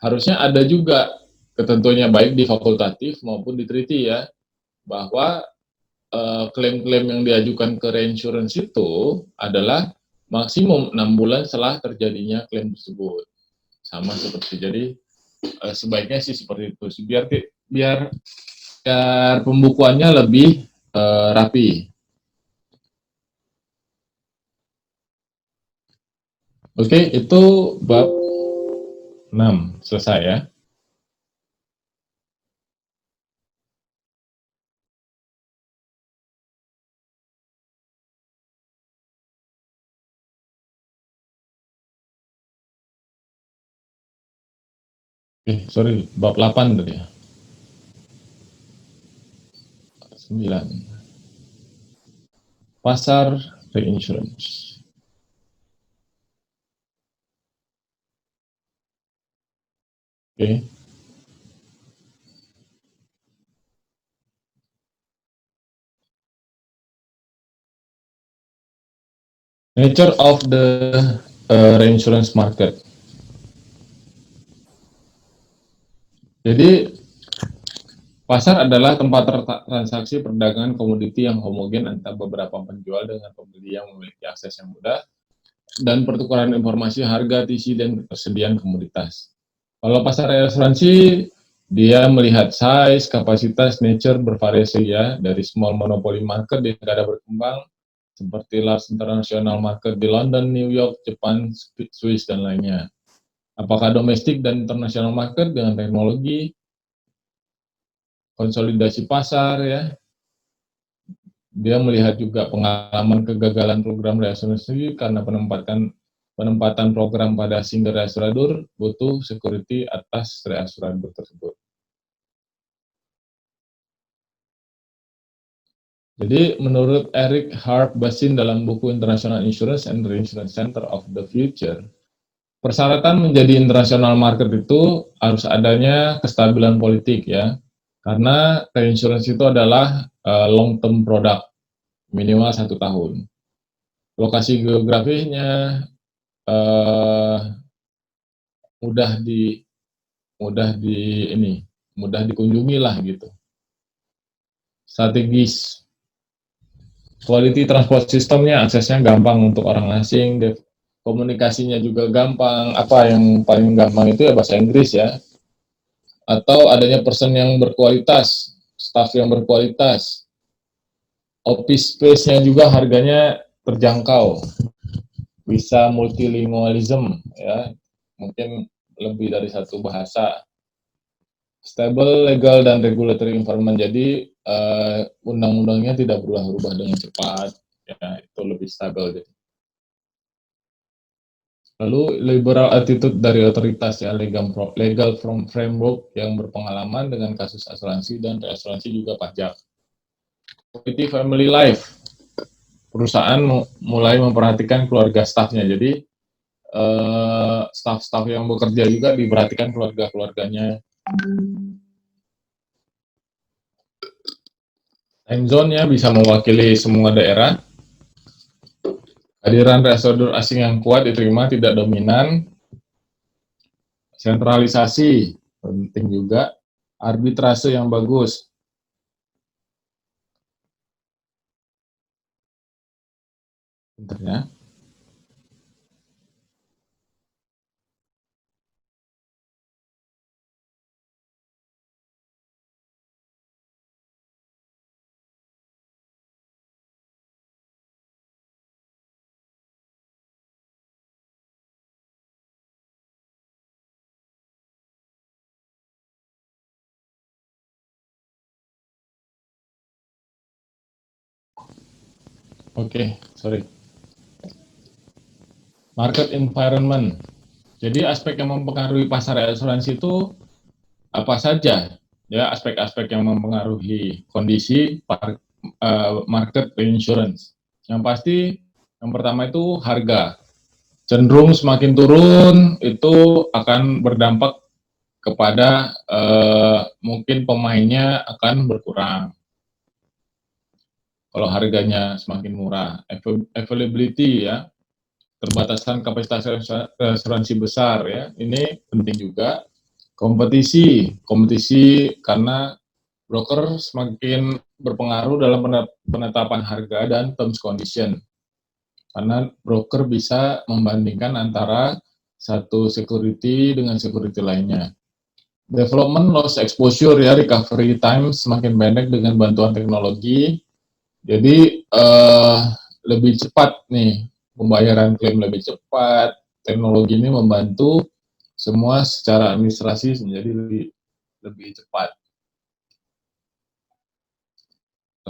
Harusnya ada juga ketentuannya baik di fakultatif maupun di treaty ya, bahwa klaim-klaim yang diajukan ke reinsurance itu adalah maksimum 6 bulan setelah terjadinya klaim tersebut. Sama seperti, jadi sebaiknya sih seperti itu, biar pembukuannya lebih rapi. Oke, itu bab 6 selesai ya. Sorry, bab 8 tadi ya. 9. Pasar reinsurance. Oke. Nature of the reinsurance market. Jadi pasar adalah tempat transaksi perdagangan komoditi yang homogen antara beberapa penjual dengan pembeli yang memiliki akses yang mudah dan pertukaran informasi harga, TC, dan ketersediaan komoditas. Kalau pasar asuransi, dia melihat size, kapasitas, nature bervariasi ya, dari small monopoly market di negara berkembang, seperti large international market di London, New York, Jepang, Swiss, dan lainnya. Apakah domestik dan international market dengan teknologi, konsolidasi pasar ya. Dia melihat juga pengalaman kegagalan program reasuransi karena penempatan program pada single reasuradur butuh security atas reasuradur tersebut. Jadi menurut Eric Harp Basin dalam buku International Insurance and Reinsurance Center of the Future, persyaratan menjadi international market itu harus adanya kestabilan politik ya, karena reinsurance itu adalah long term product minimal 1 tahun. Lokasi geografisnya mudah dikunjungi lah gitu. Strategis, quality transport sistemnya aksesnya gampang untuk orang asing, komunikasinya juga gampang. Apa yang paling gampang itu ya bahasa Inggris ya, atau adanya person yang berkualitas, staff yang berkualitas, office space-nya juga harganya terjangkau, bisa multilingualism ya, mungkin lebih dari 1 bahasa, stable legal dan regulatory environment, jadi undang-undangnya tidak berubah-ubah dengan cepat ya, itu lebih stabil. Jadi lalu liberal attitude dari otoritas ya, legal framework yang berpengalaman dengan kasus asuransi dan reasuransi juga pajak. Quality family life, perusahaan mulai memperhatikan keluarga stafnya, jadi staf-staf yang bekerja juga diperhatikan keluarga-keluarganya. Time zone-nya bisa mewakili semua daerah. Kehadiran reasuradur asing yang kuat diterima, tidak dominan. Sentralisasi penting juga. Arbitrase yang bagus. Bentar ya. Oke, sorry. Market environment. Jadi aspek yang mempengaruhi pasar asuransi itu apa saja? Ya, aspek-aspek yang mempengaruhi kondisi market insurance. Yang pasti yang pertama itu harga. Cenderung semakin turun itu akan berdampak kepada mungkin pemainnya akan berkurang. Kalau harganya semakin murah, availability ya, terbatasan kapasitas asuransi besar ya, ini penting juga. Kompetisi karena broker semakin berpengaruh dalam penetapan harga dan terms condition, karena broker bisa membandingkan antara satu security dengan security lainnya. Development loss exposure ya, recovery time semakin pendek dengan bantuan teknologi, jadi lebih cepat nih, pembayaran klaim lebih cepat, teknologi ini membantu semua secara administrasi menjadi lebih cepat.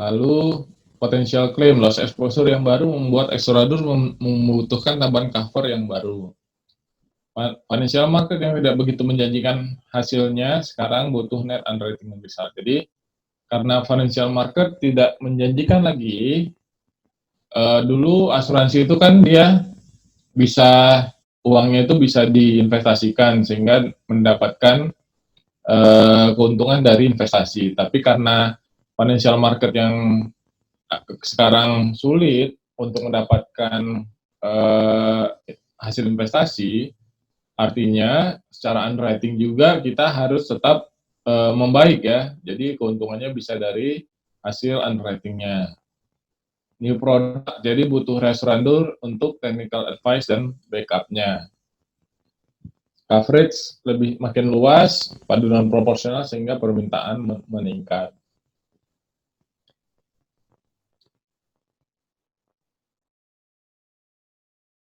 Lalu potential claim, loss exposure yang baru membuat reasuradur membutuhkan tambahan cover yang baru. Financial market yang tidak begitu menjanjikan hasilnya sekarang butuh net underwriting result. Jadi karena financial market tidak menjanjikan lagi, dulu asuransi itu kan dia bisa uangnya itu bisa diinvestasikan sehingga mendapatkan keuntungan dari investasi. Tapi karena financial market yang sekarang sulit untuk mendapatkan hasil investasi, artinya secara underwriting juga kita harus tetap membaik ya. Jadi keuntungannya bisa dari hasil underwritingnya. New product, jadi butuh reassurance untuk technical advice dan backupnya. Coverage lebih makin luas, paduan proporsional sehingga permintaan meningkat.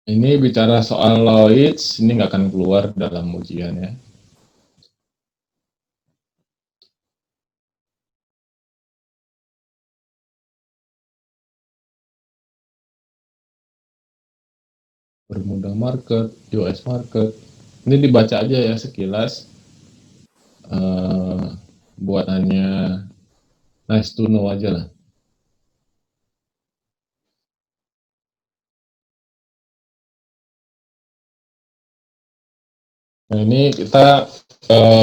Ini bicara soal Lloyds, ini nggak akan keluar dalam ujian ya. Bermuda market, US market, ini dibaca aja ya sekilas, buat hanya nice to know aja lah. Nah ini kita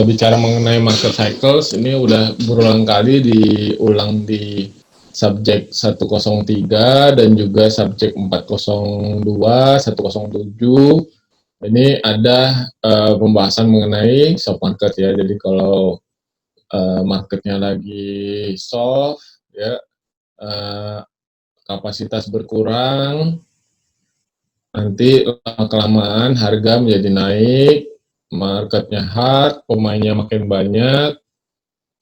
bicara mengenai market cycles, ini udah berulang kali diulang di subjek 103 dan juga subjek 402, 107. Ini ada pembahasan mengenai soft market ya. Jadi kalau marketnya lagi soft ya, kapasitas berkurang, nanti kelamaan harga menjadi naik, marketnya hard, pemainnya makin banyak,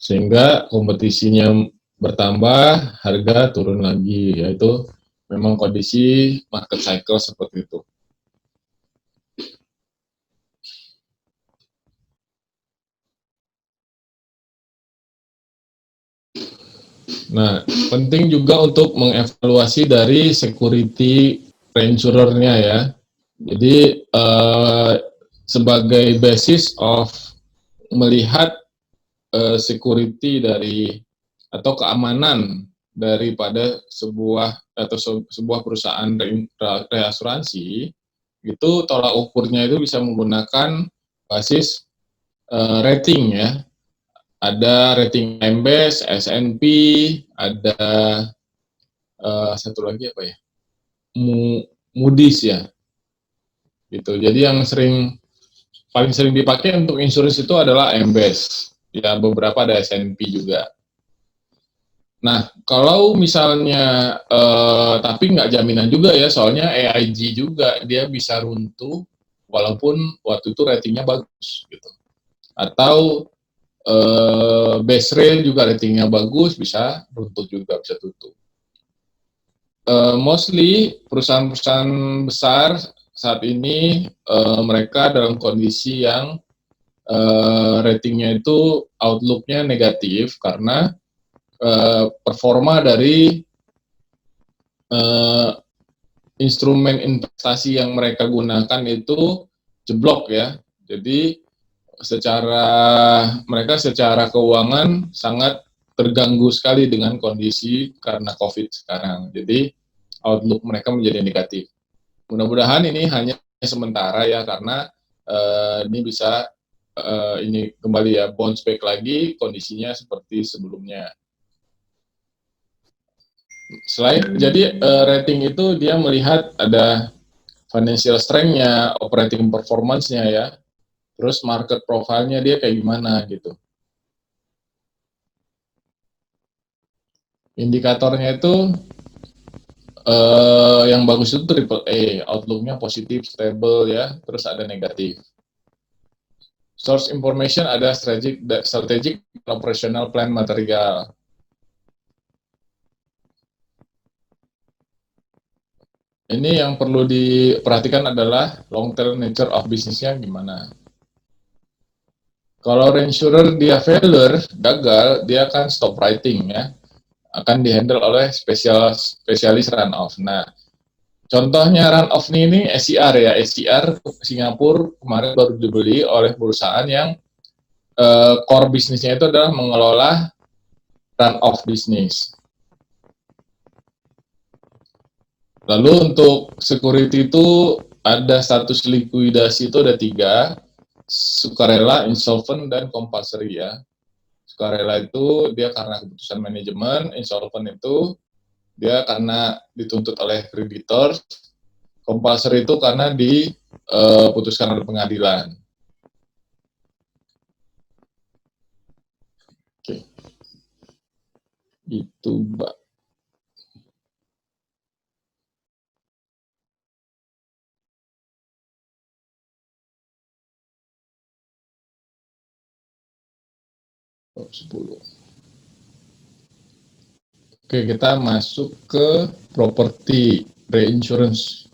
sehingga kompetisinya bertambah, harga turun lagi, yaitu memang kondisi market cycle seperti itu. Nah, penting juga untuk mengevaluasi dari security reinsurer-nya ya. Jadi, sebagai basis of melihat security dari atau keamanan daripada sebuah atau sebuah perusahaan reasuransi, itu tolak ukurnya itu bisa menggunakan basis rating ya. Ada rating MBS, S&P, ada satu lagi apa ya? Moody's ya. Gitu. Jadi yang paling sering dipakai untuk insurance itu adalah MBS. Ya beberapa ada S&P juga. Nah, kalau misalnya tapi nggak jaminan juga ya, soalnya AIG juga dia bisa runtuh walaupun waktu itu ratingnya bagus gitu. Atau base rate juga ratingnya bagus, bisa runtuh juga, bisa tutup. Mostly perusahaan-perusahaan besar saat ini mereka dalam kondisi yang ratingnya itu outlook-nya negatif karena performa dari instrumen investasi yang mereka gunakan itu jeblok ya. Jadi mereka secara keuangan sangat terganggu sekali dengan kondisi karena COVID sekarang. Jadi outlook mereka menjadi negatif. Mudah-mudahan ini hanya sementara ya, karena ini bisa ini kembali ya bounce back lagi kondisinya seperti sebelumnya. Jadi rating itu dia melihat ada financial strength-nya, operating performance-nya ya, terus market profile-nya dia kayak gimana gitu. Indikatornya itu yang bagus itu triple A, outlook-nya positif, stable ya, terus ada negatif. Source information ada strategic operational plan material. Ini yang perlu diperhatikan adalah long term nature of bisnisnya gimana. Kalau reinsurer dia failure, gagal, dia akan stop writing ya, akan dihandle oleh spesialis run off. Nah, Contohnya run off ini SCR ya, SCR Singapura kemarin baru dibeli oleh perusahaan yang core bisnisnya itu adalah mengelola run off bisnis. Lalu untuk security itu ada status likuidasi itu ada 3, sukarela, insolvent, dan compulsory ya. Sukarela itu dia karena keputusan manajemen, insolvent itu dia karena dituntut oleh kreditor, compulsory itu karena diputuskan oleh pengadilan. Oke. Itu, Mbak. Oh, 10. Oke, kita masuk ke property reinsurance.